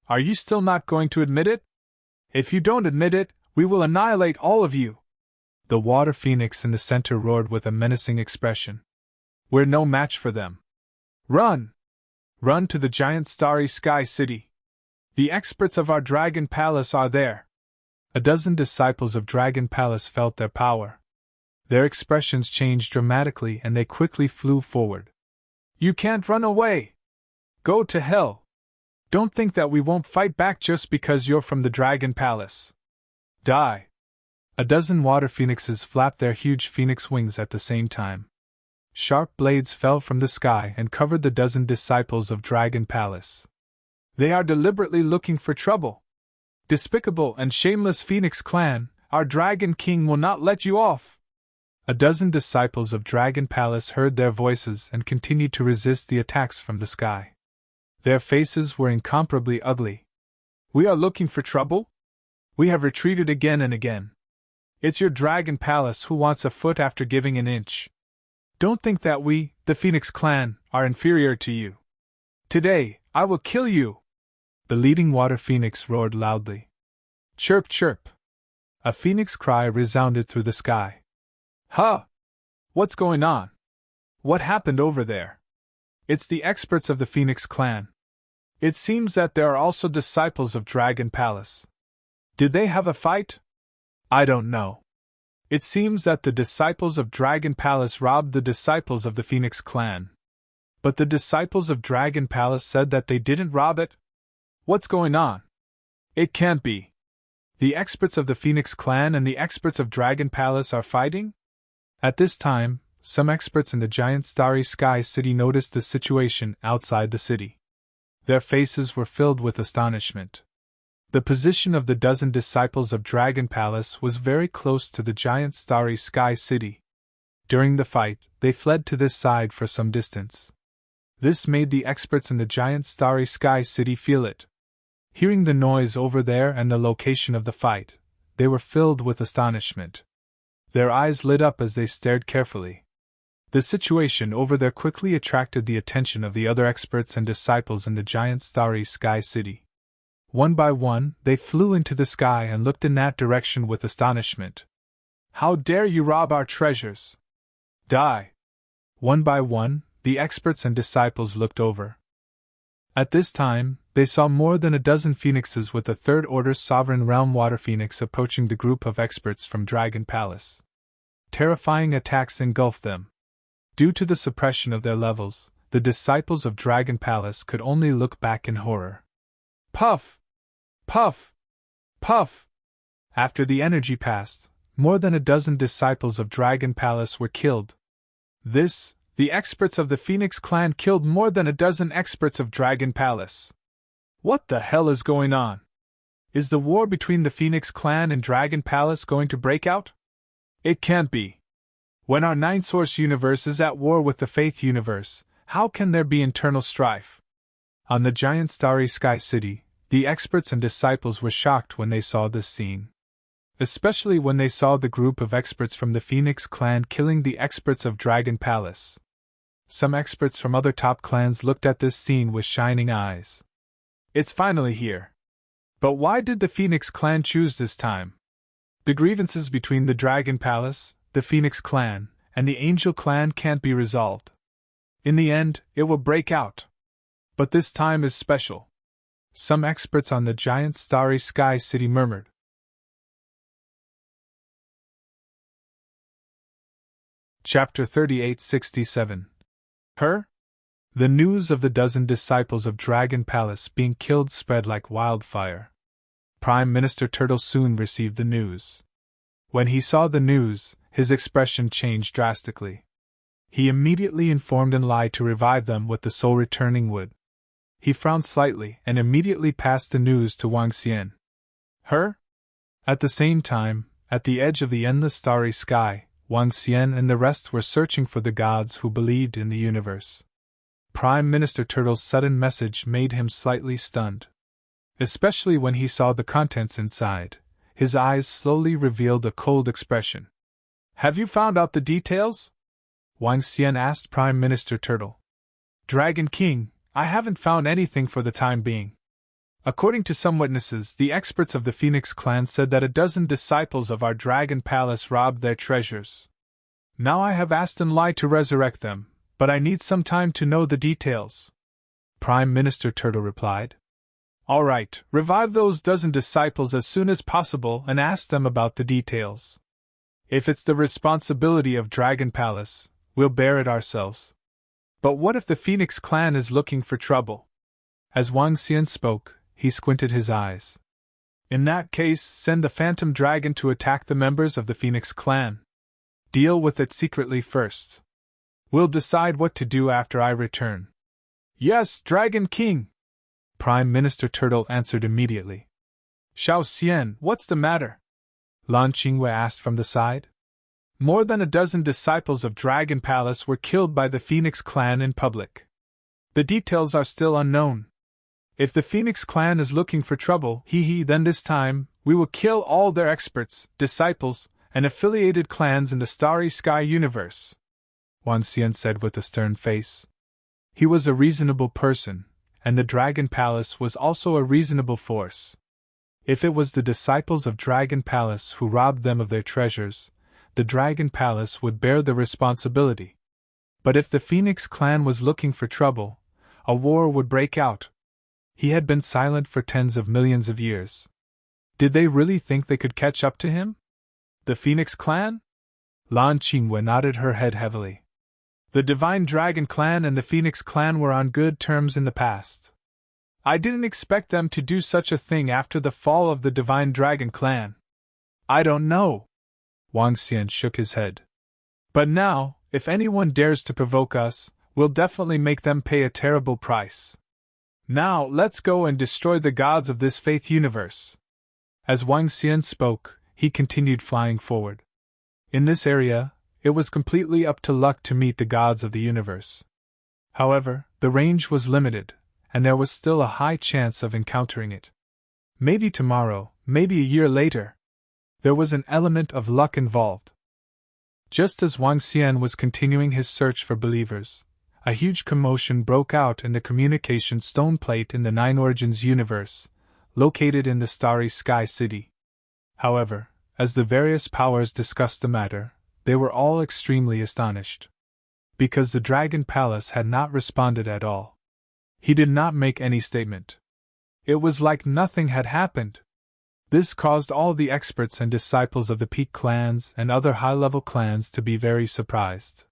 Are you still not going to admit it? If you don't admit it, we will annihilate all of you! The water phoenix in the center roared with a menacing expression. We're no match for them. Run! Run to the giant starry sky city! The experts of our Dragon Palace are there! A dozen disciples of Dragon Palace felt their power. Their expressions changed dramatically and they quickly flew forward. You can't run away! Go to hell! Don't think that we won't fight back just because you're from the Dragon Palace. Die! A dozen water phoenixes flapped their huge phoenix wings at the same time. Sharp blades fell from the sky and covered the dozen disciples of Dragon Palace. They are deliberately looking for trouble. Despicable and shameless Phoenix clan, our Dragon King will not let you off. A dozen disciples of Dragon Palace heard their voices and continued to resist the attacks from the sky. Their faces were incomparably ugly. We are looking for trouble? We have retreated again and again. It's your Dragon Palace who wants a foot after giving an inch. Don't think that we, the Phoenix clan, are inferior to you. Today, I will kill you! The leading water phoenix roared loudly. Chirp, chirp! A phoenix cry resounded through the sky. Huh! What's going on? What happened over there? It's the experts of the Phoenix clan. It seems that there are also disciples of Dragon Palace. Did they have a fight? I don't know. It seems that the disciples of Dragon Palace robbed the disciples of the Phoenix clan. But the disciples of Dragon Palace said that they didn't rob it? What's going on? It can't be. The experts of the Phoenix clan and the experts of Dragon Palace are fighting? At this time, some experts in the giant starry sky city noticed the situation outside the city. Their faces were filled with astonishment. The position of the dozen disciples of Dragon Palace was very close to the giant starry sky city. During the fight, they fled to this side for some distance. This made the experts in the giant starry sky city feel it. Hearing the noise over there and the location of the fight, they were filled with astonishment. Their eyes lit up as they stared carefully. The situation over there quickly attracted the attention of the other experts and disciples in the giant starry sky city. One by one, they flew into the sky and looked in that direction with astonishment. How dare you rob our treasures? Die! One by one, the experts and disciples looked over. At this time, they saw more than a dozen phoenixes with a third-order sovereign realm water phoenix approaching the group of experts from Dragon Palace. Terrifying attacks engulfed them. Due to the suppression of their levels, the disciples of Dragon Palace could only look back in horror. Puff! Puff! Puff! After the energy passed, more than a dozen disciples of Dragon Palace were killed. The experts of the Phoenix clan killed more than a dozen experts of Dragon Palace. What the hell is going on? Is the war between the Phoenix clan and Dragon Palace going to break out? It can't be. When our nine-source universe is at war with the Faith universe, how can there be internal strife? On the giant starry sky city, the experts and disciples were shocked when they saw this scene. Especially when they saw the group of experts from the Phoenix clan killing the experts of Dragon Palace. Some experts from other top clans looked at this scene with shining eyes. It's finally here. But why did the Phoenix clan choose this time? The grievances between the Dragon Palace, the Phoenix clan, and the Angel clan can't be resolved. In the end, it will break out. But this time is special. Some experts on the giant starry sky city murmured. Chapter 3867. Her? The news of the dozen disciples of Dragon Palace being killed spread like wildfire. Prime Minister Turtle soon received the news. When he saw the news, his expression changed drastically. He immediately informed Enlai to revive them with the soul returning wood. He frowned slightly and immediately passed the news to Wang Xian. Her? At the same time, at the edge of the endless starry sky, Wang Xian and the rest were searching for the gods who believed in the universe. Prime Minister Turtle's sudden message made him slightly stunned. Especially when he saw the contents inside, his eyes slowly revealed a cold expression. Have you found out the details? Wang Xian asked Prime Minister Turtle. Dragon King, I haven't found anything for the time being. According to some witnesses, the experts of the Phoenix clan said that a dozen disciples of our Dragon Palace robbed their treasures. Now I have asked Enlai to resurrect them, but I need some time to know the details. Prime Minister Turtle replied. All right, revive those dozen disciples as soon as possible and ask them about the details. If it's the responsibility of Dragon Palace, we'll bear it ourselves. But what if the Phoenix clan is looking for trouble? As Wang Xian spoke, he squinted his eyes. In that case, send the Phantom Dragon to attack the members of the Phoenix clan. Deal with it secretly first. We'll decide what to do after I return. Yes, Dragon King! Prime Minister Turtle answered immediately. Xiao Xian, what's the matter? Lan Qingwei asked from the side. More than a dozen disciples of Dragon Palace were killed by the Phoenix clan in public. The details are still unknown. If the Phoenix clan is looking for trouble, then this time, we will kill all their experts, disciples, and affiliated clans in the Starry Sky universe, Wang Xian said with a stern face. He was a reasonable person, and the Dragon Palace was also a reasonable force. If it was the disciples of Dragon Palace who robbed them of their treasures, the Dragon Palace would bear the responsibility. But if the Phoenix clan was looking for trouble, a war would break out. He had been silent for tens of millions of years. Did they really think they could catch up to him? The Phoenix clan? Lan Qingwei nodded her head heavily. The Divine Dragon clan and the Phoenix clan were on good terms in the past. I didn't expect them to do such a thing after the fall of the Divine Dragon clan. I don't know. Wang Xian shook his head. But now, if anyone dares to provoke us, we'll definitely make them pay a terrible price. Now, let's go and destroy the gods of this faith universe. As Wang Xian spoke, he continued flying forward. In this area, it was completely up to luck to meet the gods of the universe. However, the range was limited, and there was still a high chance of encountering it. Maybe tomorrow, maybe a year later. There was an element of luck involved. Just as Wang Xian was continuing his search for believers, a huge commotion broke out in the communication stone plate in the Nine Origins universe, located in the Starry Sky City. However, as the various powers discussed the matter, they were all extremely astonished. Because the Dragon Palace had not responded at all. He did not make any statement. It was like nothing had happened. This caused all the experts and disciples of the Peak clans and other high-level clans to be very surprised.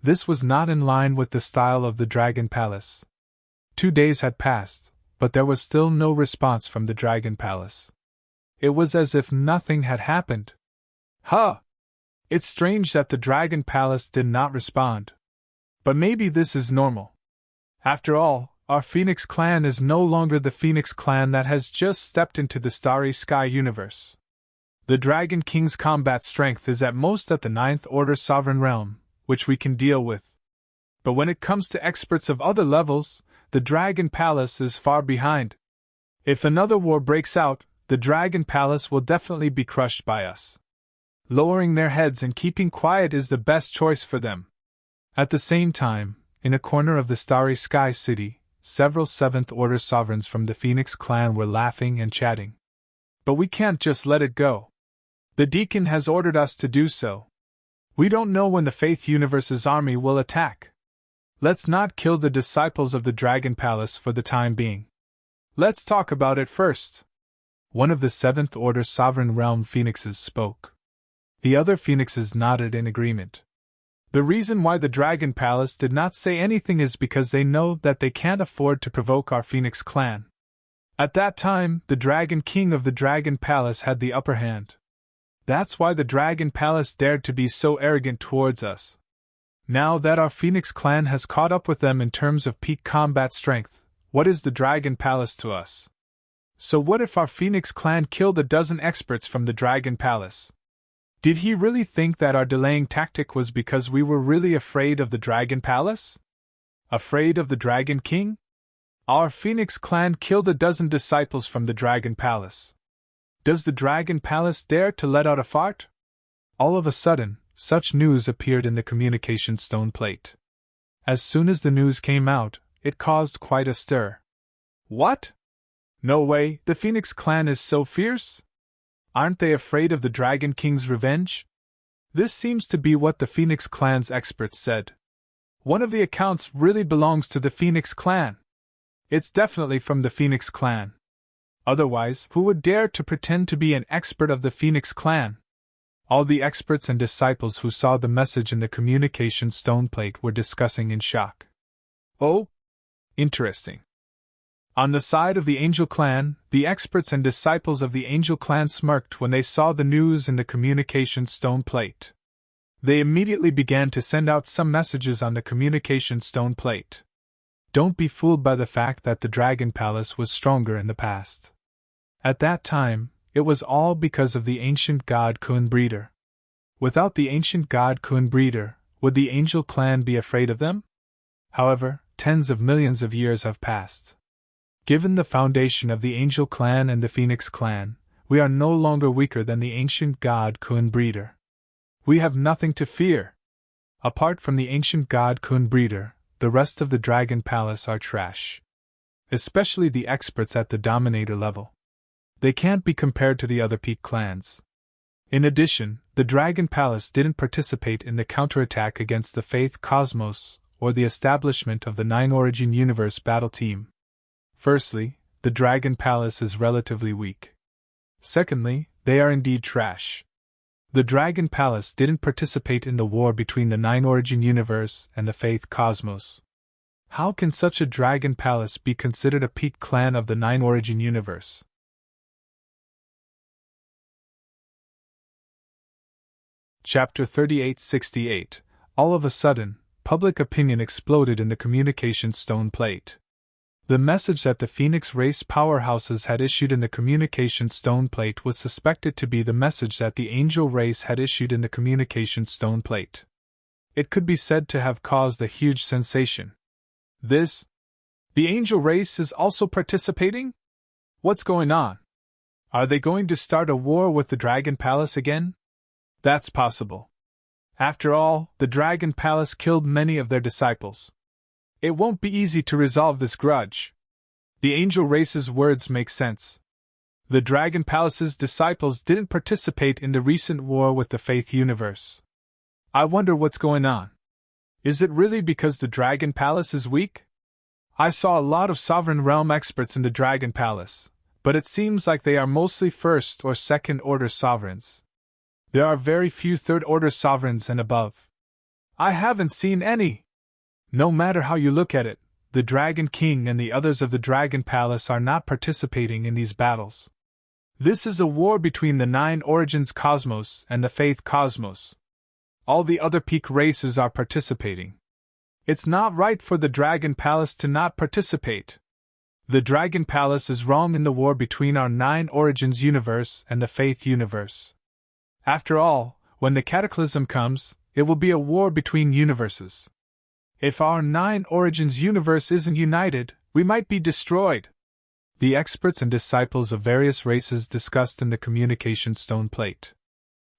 This was not in line with the style of the Dragon Palace. 2 days had passed, but there was still no response from the Dragon Palace. It was as if nothing had happened. Huh! It's strange that the Dragon Palace did not respond. But maybe this is normal. After all, our Phoenix clan is no longer the Phoenix clan that has just stepped into the Starry Sky universe. The Dragon King's combat strength is at most at the 9th Order Sovereign Realm, which we can deal with. But when it comes to experts of other levels, the Dragon Palace is far behind. If another war breaks out, the Dragon Palace will definitely be crushed by us. Lowering their heads and keeping quiet is the best choice for them. At the same time, in a corner of the Starry Sky City, several 7th Order sovereigns from the Phoenix clan were laughing and chatting. But we can't just let it go. The Deacon has ordered us to do so. We don't know when the Faith Universe's army will attack. Let's not kill the disciples of the Dragon Palace for the time being. Let's talk about it first. One of the 7th Order Sovereign Realm Phoenixes spoke. The other Phoenixes nodded in agreement. The reason why the Dragon Palace did not say anything is because they know that they can't afford to provoke our Phoenix clan. At that time, the Dragon King of the Dragon Palace had the upper hand. That's why the Dragon Palace dared to be so arrogant towards us. Now that our Phoenix clan has caught up with them in terms of peak combat strength, what is the Dragon Palace to us? So what if our Phoenix clan killed a dozen experts from the Dragon Palace? Did he really think that our delaying tactic was because we were really afraid of the Dragon Palace? Afraid of the Dragon King? Our Phoenix clan killed a dozen disciples from the Dragon Palace. Does the Dragon Palace dare to let out a fart? All of a sudden, such news appeared in the communication stone plate. As soon as the news came out, it caused quite a stir. What? No way, the Phoenix clan is so fierce? Aren't they afraid of the Dragon King's revenge? This seems to be what the Phoenix clan's experts said. One of the accounts really belongs to the Phoenix clan. It's definitely from the Phoenix clan. Otherwise, who would dare to pretend to be an expert of the Phoenix clan? All the experts and disciples who saw the message in the communication stone plate were discussing in shock. Oh? Interesting. On the side of the Angel clan, the experts and disciples of the Angel clan smirked when they saw the news in the communication stone plate. They immediately began to send out some messages on the communication stone plate. Don't be fooled by the fact that the Dragon Palace was stronger in the past. At that time, It was all because of the ancient god Kun Breeder. Without the ancient god Kun Breeder, would the angel clan be afraid of them? However, tens of millions of years have passed. Given the foundation of the angel clan and the phoenix clan, we are no longer weaker than the ancient god Kun Breeder. We have nothing to fear. Apart from the ancient god Kun Breeder, the rest of the Dragon Palace are trash. Especially the experts at the Dominator level. They can't be compared to the other peak clans. In addition, the Dragon Palace didn't participate in the counterattack against the Faith Cosmos or the establishment of the Nine Origin Universe battle team. Firstly, the Dragon Palace is relatively weak. Secondly, they are indeed trash. The Dragon Palace didn't participate in the war between the Nine Origin Universe and the Faith Cosmos. How can such a Dragon Palace be considered a peak clan of the Nine Origin Universe? Chapter 3868. All of a sudden, public opinion exploded in the communication stone plate. The message that the Phoenix race powerhouses had issued in the communication stone plate was suspected to be the message that the Angel race had issued in the communication stone plate. It could be said to have caused a huge sensation. The Angel race is also participating? What's going on? Are they going to start a war with the Dragon Palace again? That's possible. After all, the Dragon Palace killed many of their disciples. It won't be easy to resolve this grudge. The Angel race's words make sense. The Dragon Palace's disciples didn't participate in the recent war with the Faith Universe. I wonder what's going on. Is it really because the Dragon Palace is weak? I saw a lot of Sovereign Realm experts in the Dragon Palace, but it seems like they are mostly first or second order sovereigns. There are very few third order sovereigns and above. I haven't seen any. No matter how you look at it, the Dragon King and the others of the Dragon Palace are not participating in these battles. This is a war between the Nine Origins Cosmos and the Faith Cosmos. All the other peak races are participating. It's not right for the Dragon Palace to not participate. The Dragon Palace is wrong in the war between our Nine Origins universe and the Faith universe. After all, when the Cataclysm comes, it will be a war between universes. If our Nine Origins universe isn't united, we might be destroyed. The experts and disciples of various races discussed in the communication stone plate.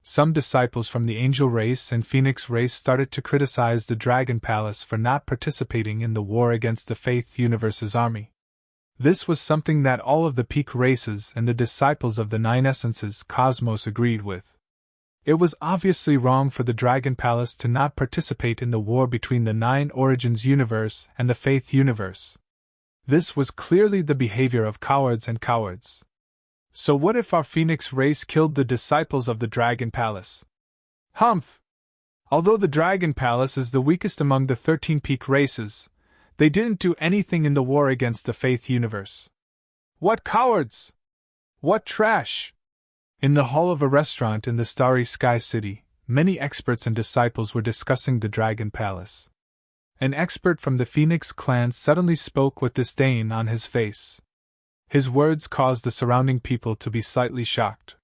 Some disciples from the Angel race and Phoenix race started to criticize the Dragon Palace for not participating in the war against the Faith Universe's army. This was something that all of the peak races and the disciples of the Nine Essences Cosmos agreed with. It was obviously wrong for the Dragon Palace to not participate in the war between the Nine Origins universe and the Faith universe. This was clearly the behavior of cowards and cowards. So what if our Phoenix race killed the disciples of the Dragon Palace? Humph! Although the Dragon Palace is the weakest among the 13 peak races, they didn't do anything in the war against the Faith universe. What cowards! What trash! In the hall of a restaurant in the Starry Sky City, many experts and disciples were discussing the Dragon Palace. An expert from the Phoenix clan suddenly spoke with disdain on his face. His words caused the surrounding people to be slightly shocked.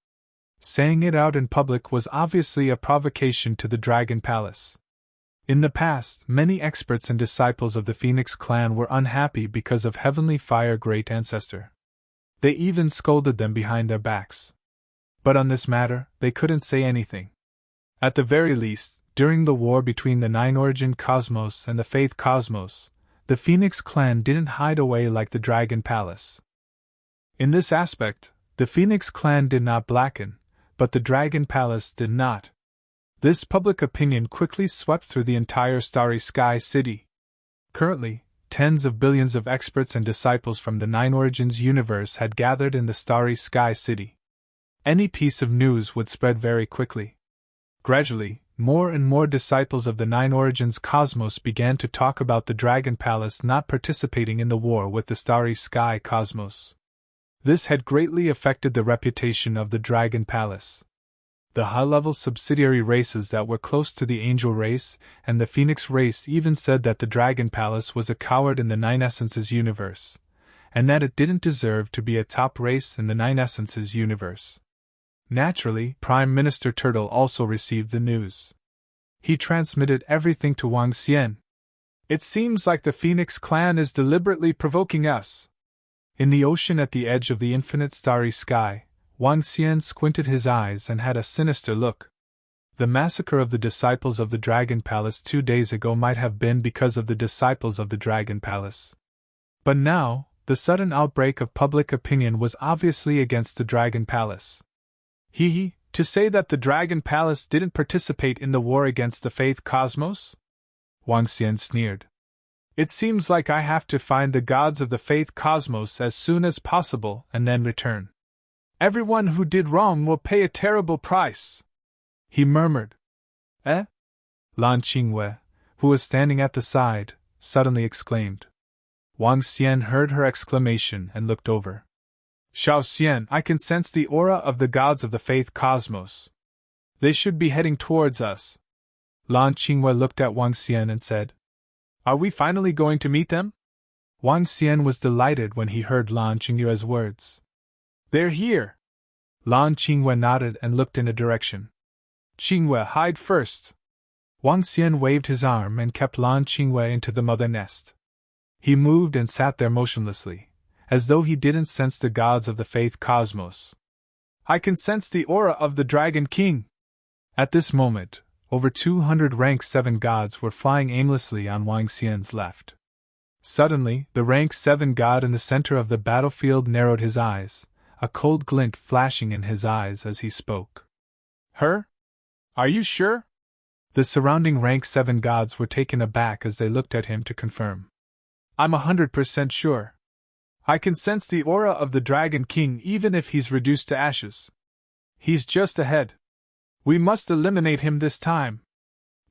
Saying it out in public was obviously a provocation to the Dragon Palace. In the past, many experts and disciples of the Phoenix clan were unhappy because of Heavenly Fire Great Ancestor. They even scolded them behind their backs. But on this matter, they couldn't say anything. At the very least, during the war between the Nine Origin Cosmos and the Faith Cosmos, the Phoenix clan didn't hide away like the Dragon Palace. In this aspect, the Phoenix clan did not blacken, but the Dragon Palace did not. This public opinion quickly swept through the entire Starry Sky City. Currently, tens of billions of experts and disciples from the Nine Origins universe had gathered in the Starry Sky City. Any piece of news would spread very quickly. Gradually, more and more disciples of the Nine Origins Cosmos began to talk about the Dragon Palace not participating in the war with the Starry Sky Cosmos. This had greatly affected the reputation of the Dragon Palace. The high-level subsidiary races that were close to the Angel race and the Phoenix race even said that the Dragon Palace was a coward in the Nine Essences universe, and that it didn't deserve to be a top race in the Nine Essences universe. Naturally, Prime Minister Turtle also received the news. He transmitted everything to Wang Xian. It seems like the Phoenix clan is deliberately provoking us. In the ocean at the edge of the infinite starry sky, Wang Xian squinted his eyes and had a sinister look. The massacre of the disciples of the Dragon Palace 2 days ago might have been because of the disciples of the Dragon Palace. But now, the sudden outbreak of public opinion was obviously against the Dragon Palace. To say that the Dragon Palace didn't participate in the war against the Faith Cosmos? Wang Xian sneered. It seems like I have to find the gods of the Faith Cosmos as soon as possible and then return. Everyone who did wrong will pay a terrible price, he murmured. Eh? Lan Qingwei, who was standing at the side, suddenly exclaimed. Wang Xian heard her exclamation and looked over. Xiao Xian, I can sense the aura of the gods of the Faith Cosmos. They should be heading towards us. Lan Qingwei looked at Wang Xian and said, Are we finally going to meet them? Wang Xian was delighted when he heard Lan Qingwei's words. They're here. Lan Qingwei nodded and looked in a direction. Qingwei, hide first. Wang Xian waved his arm and kept Lan Qingwei into the mother nest. He moved and sat there motionlessly, as though he didn't sense the gods of the Faith Cosmos. I can sense the aura of the Dragon King. At this moment, over 200 rank 7 gods were flying aimlessly on Wang Xian's left. Suddenly, the rank 7 god in the center of the battlefield narrowed his eyes, a cold glint flashing in his eyes as he spoke. Her? Are you sure? The surrounding rank 7 gods were taken aback as they looked at him to confirm. I'm 100% sure. I can sense the aura of the Dragon King even if he's reduced to ashes. He's just ahead. We must eliminate him this time.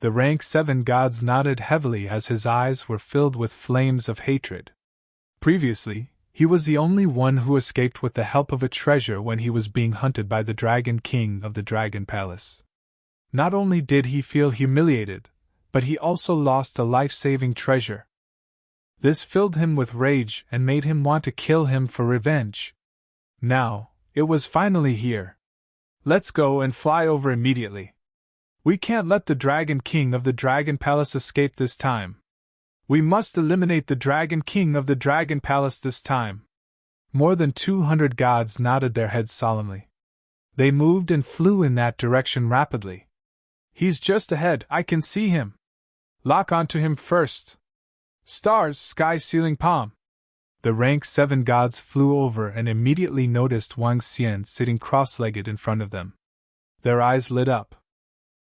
The rank 7 gods nodded heavily as his eyes were filled with flames of hatred. Previously, he was the only one who escaped with the help of a treasure when he was being hunted by the Dragon King of the Dragon Palace. Not only did he feel humiliated, but he also lost a life-saving treasure. This filled him with rage and made him want to kill him for revenge. Now, it was finally here. Let's go and fly over immediately. We can't let the Dragon King of the Dragon Palace escape this time. We must eliminate the Dragon King of the Dragon Palace this time. More than 200 gods nodded their heads solemnly. They moved and flew in that direction rapidly. He's just ahead, I can see him. Lock onto him first. Stars, sky, ceiling, palm. The rank 7 gods flew over and immediately noticed Wang Xian sitting cross-legged in front of them. Their eyes lit up.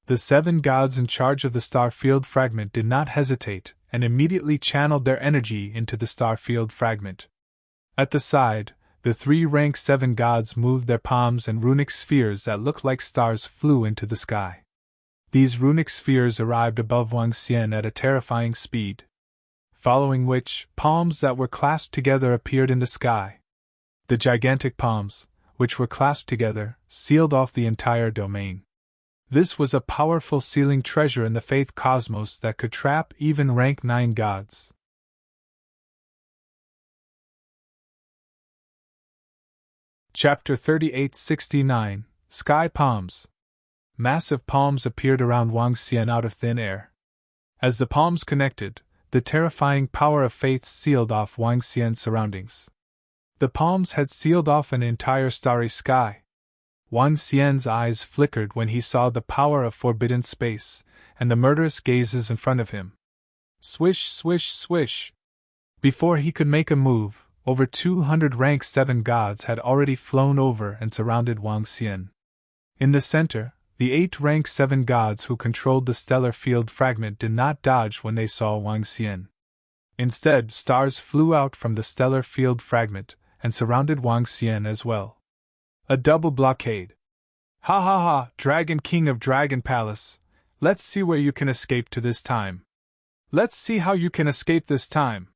The 7 gods in charge of the star field fragment did not hesitate and immediately channeled their energy into the star field fragment. At the side, the 3 rank 7 gods moved their palms and runic spheres that looked like stars flew into the sky. These runic spheres arrived above Wang Xian at a terrifying speed. Following which, palms that were clasped together appeared in the sky. The gigantic palms, which were clasped together, sealed off the entire domain. This was a powerful sealing treasure in the Faith Cosmos that could trap even rank 9 gods. Chapter 3869, Sky Palms. Massive palms appeared around Wang Xian out of thin air. As the palms connected, the terrifying power of faith sealed off Wang Xian's surroundings. The palms had sealed off an entire starry sky. Wang Xian's eyes flickered when he saw the power of forbidden space, and the murderous gazes in front of him. Swish, swish, swish. Before he could make a move, over 200 rank 7 gods had already flown over and surrounded Wang Xian. In the center, the 8 rank 7 gods who controlled the stellar field fragment did not dodge when they saw Wang Xian. Instead, stars flew out from the stellar field fragment and surrounded Wang Xian as well. A double blockade. Ha ha ha, Dragon King of Dragon Palace, let's see where you can escape to this time. Let's see how you can escape this time.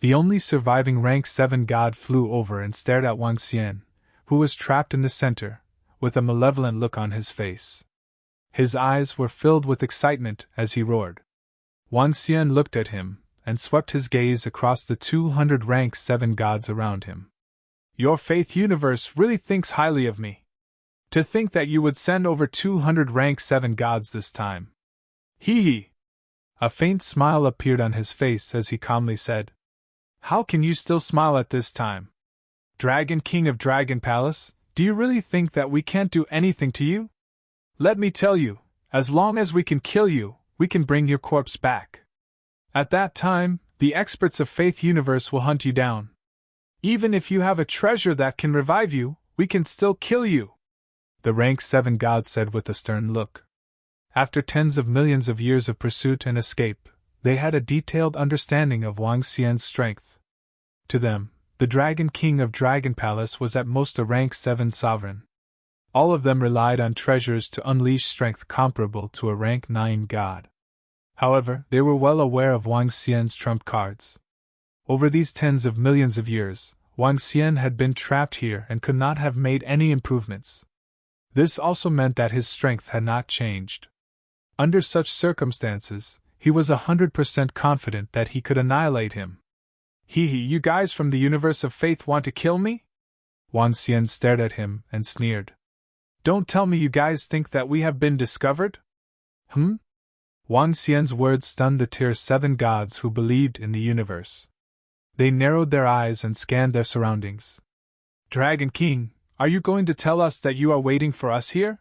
The only surviving rank 7 god flew over and stared at Wang Xian, who was trapped in the center, with a malevolent look on his face. His eyes were filled with excitement as he roared. Wang Xian looked at him, and swept his gaze across the 200 rank 7 gods around him. Your faith universe really thinks highly of me. To think that you would send over 200 rank 7 gods this time. Hee hee. A faint smile appeared on his face as he calmly said, "How can you still smile at this time? Dragon King of Dragon Palace, do you really think that we can't do anything to you? Let me tell you, as long as we can kill you, we can bring your corpse back. At that time, the experts of Faith Universe will hunt you down. Even if you have a treasure that can revive you, we can still kill you," the rank 7 god said with a stern look. After tens of millions of years of pursuit and escape, they had a detailed understanding of Wang Xian's strength. To them, the Dragon King of Dragon Palace was at most a rank 7 sovereign. All of them relied on treasures to unleash strength comparable to a rank 9 god. However, they were well aware of Wang Xian's trump cards. Over these tens of millions of years, Wang Xian had been trapped here and could not have made any improvements. This also meant that his strength had not changed. Under such circumstances, he was 100% confident that he could annihilate him. Hee hee, you guys from the universe of faith want to kill me? Wang Xian stared at him and sneered. Don't tell me you guys think that we have been discovered? Wang Xian's words stunned the tier 7 gods who believed in the universe. They narrowed their eyes and scanned their surroundings. Dragon King, are you going to tell us that you are waiting for us here?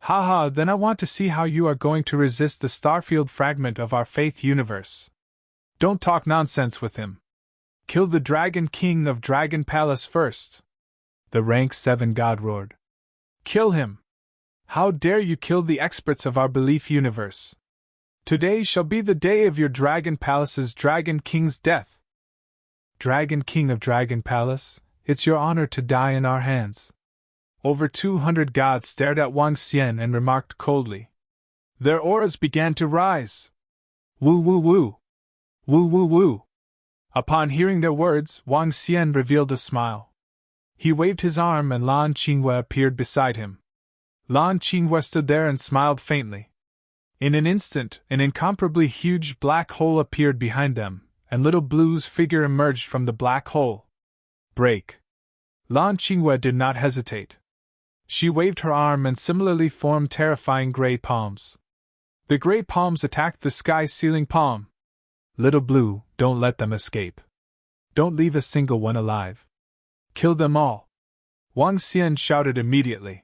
Haha, then I want to see how you are going to resist the starfield fragment of our faith universe. Don't talk nonsense with him. Kill the Dragon King of Dragon Palace first, the rank 7 god roared. Kill him! How dare you kill the experts of our belief universe? Today shall be the day of your Dragon Palace's Dragon King's death. Dragon King of Dragon Palace, it's your honor to die in our hands. Over 200 gods stared at Wang Xian and remarked coldly. Their auras began to rise. Woo woo woo! Woo woo woo! Upon hearing their words, Wang Xian revealed a smile. He waved his arm and Lan Qingwei appeared beside him. Lan Qingwei stood there and smiled faintly. In an instant, an incomparably huge black hole appeared behind them, and Little Blue's figure emerged from the black hole. Break! Lan Qingwei did not hesitate. She waved her arm and similarly formed terrifying gray palms. The gray palms attacked the sky-ceiling palm. Little Blue, don't let them escape. Don't leave a single one alive. Kill them all! Wang Xian shouted immediately.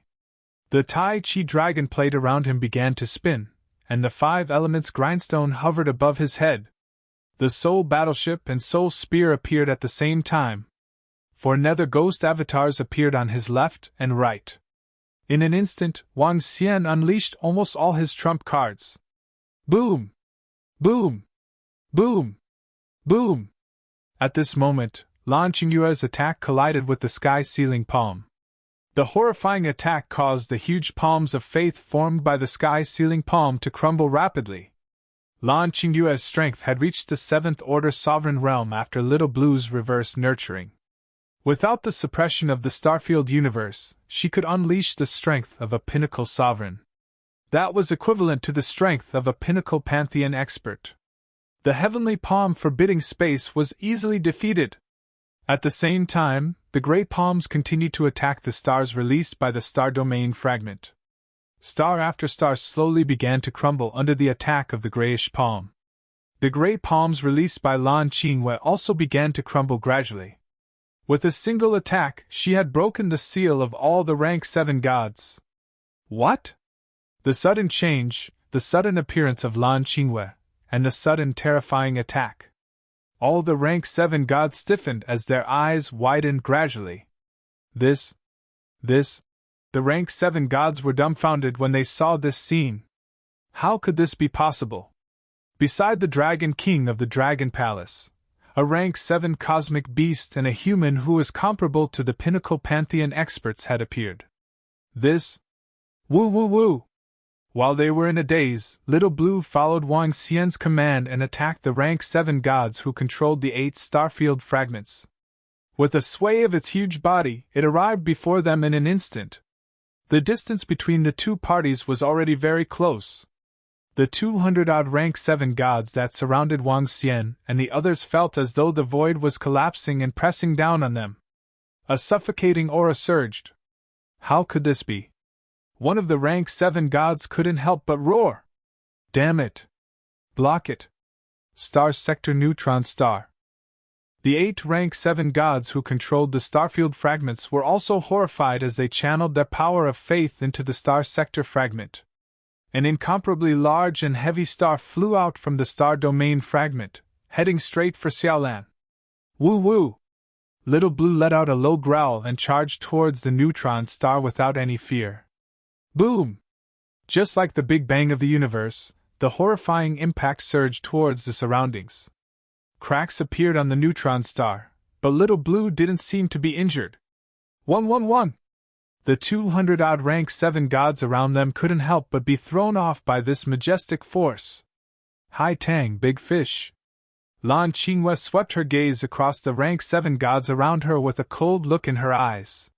The Tai Chi dragon plate around him began to spin, and the 5 elements grindstone hovered above his head. The Soul Battleship and Soul Spear appeared at the same time. 4 nether ghost avatars appeared on his left and right. In an instant, Wang Xian unleashed almost all his trump cards. Boom! Boom! Boom! Boom! At this moment, Lan Qingyue's attack collided with the sky-ceiling palm. The horrifying attack caused the huge palms of faith formed by the sky-ceiling palm to crumble rapidly. Lan Qingyue's strength had reached the 7th order sovereign realm after Little Blue's reverse nurturing. Without the suppression of the Starfield universe, she could unleash the strength of a pinnacle sovereign. That was equivalent to the strength of a pinnacle pantheon expert. The heavenly palm forbidding space was easily defeated. At the same time, the great palms continued to attack the stars released by the star domain fragment. Star after star slowly began to crumble under the attack of the grayish palm. The gray palms released by Lan Qingwei also began to crumble gradually. With a single attack, she had broken the seal of all the rank 7 gods. What? The sudden change, the sudden appearance of Lan Qingwei, and the sudden terrifying attack. All the rank 7 gods stiffened as their eyes widened gradually. The rank 7 gods were dumbfounded when they saw this scene. How could this be possible? Beside the Dragon King of the Dragon Palace, a rank 7 cosmic beast and a human who was comparable to the pinnacle pantheon experts had appeared. Woo woo woo! While they were in a daze, Little Blue followed Wang Xian's command and attacked the rank 7 gods who controlled the 8 starfield fragments. With a sway of its huge body, it arrived before them in an instant. The distance between the two parties was already very close. The 200-odd rank 7 gods that surrounded Wang Xian and the others felt as though the void was collapsing and pressing down on them. A suffocating aura surged. How could this be? One of the rank 7 gods couldn't help but roar. Damn it! Block it! Star Sector Neutron Star. The 8 rank 7 gods who controlled the starfield fragments were also horrified as they channeled their power of faith into the star sector fragment. An incomparably large and heavy star flew out from the star domain fragment, heading straight for Xiaolan. Woo woo! Little Blue let out a low growl and charged towards the neutron star without any fear. Boom! Just like the Big Bang of the universe, the horrifying impact surged towards the surroundings. Cracks appeared on the neutron star, but Little Blue didn't seem to be injured. 111! The 200-odd rank 7 gods around them couldn't help but be thrown off by this majestic force. Hai Tang, big fish. Lan Qingwe swept her gaze across the rank 7 gods around her with a cold look in her eyes.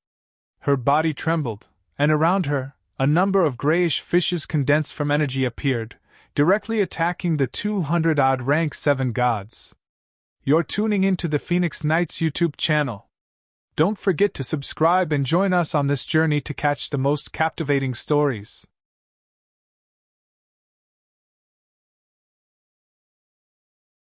Her body trembled, and around her, a number of grayish fishes condensed from energy appeared, directly attacking the 200-odd rank 7 gods. You're tuning into the Phoenix Knights YouTube channel. Don't forget to subscribe and join us on this journey to catch the most captivating stories.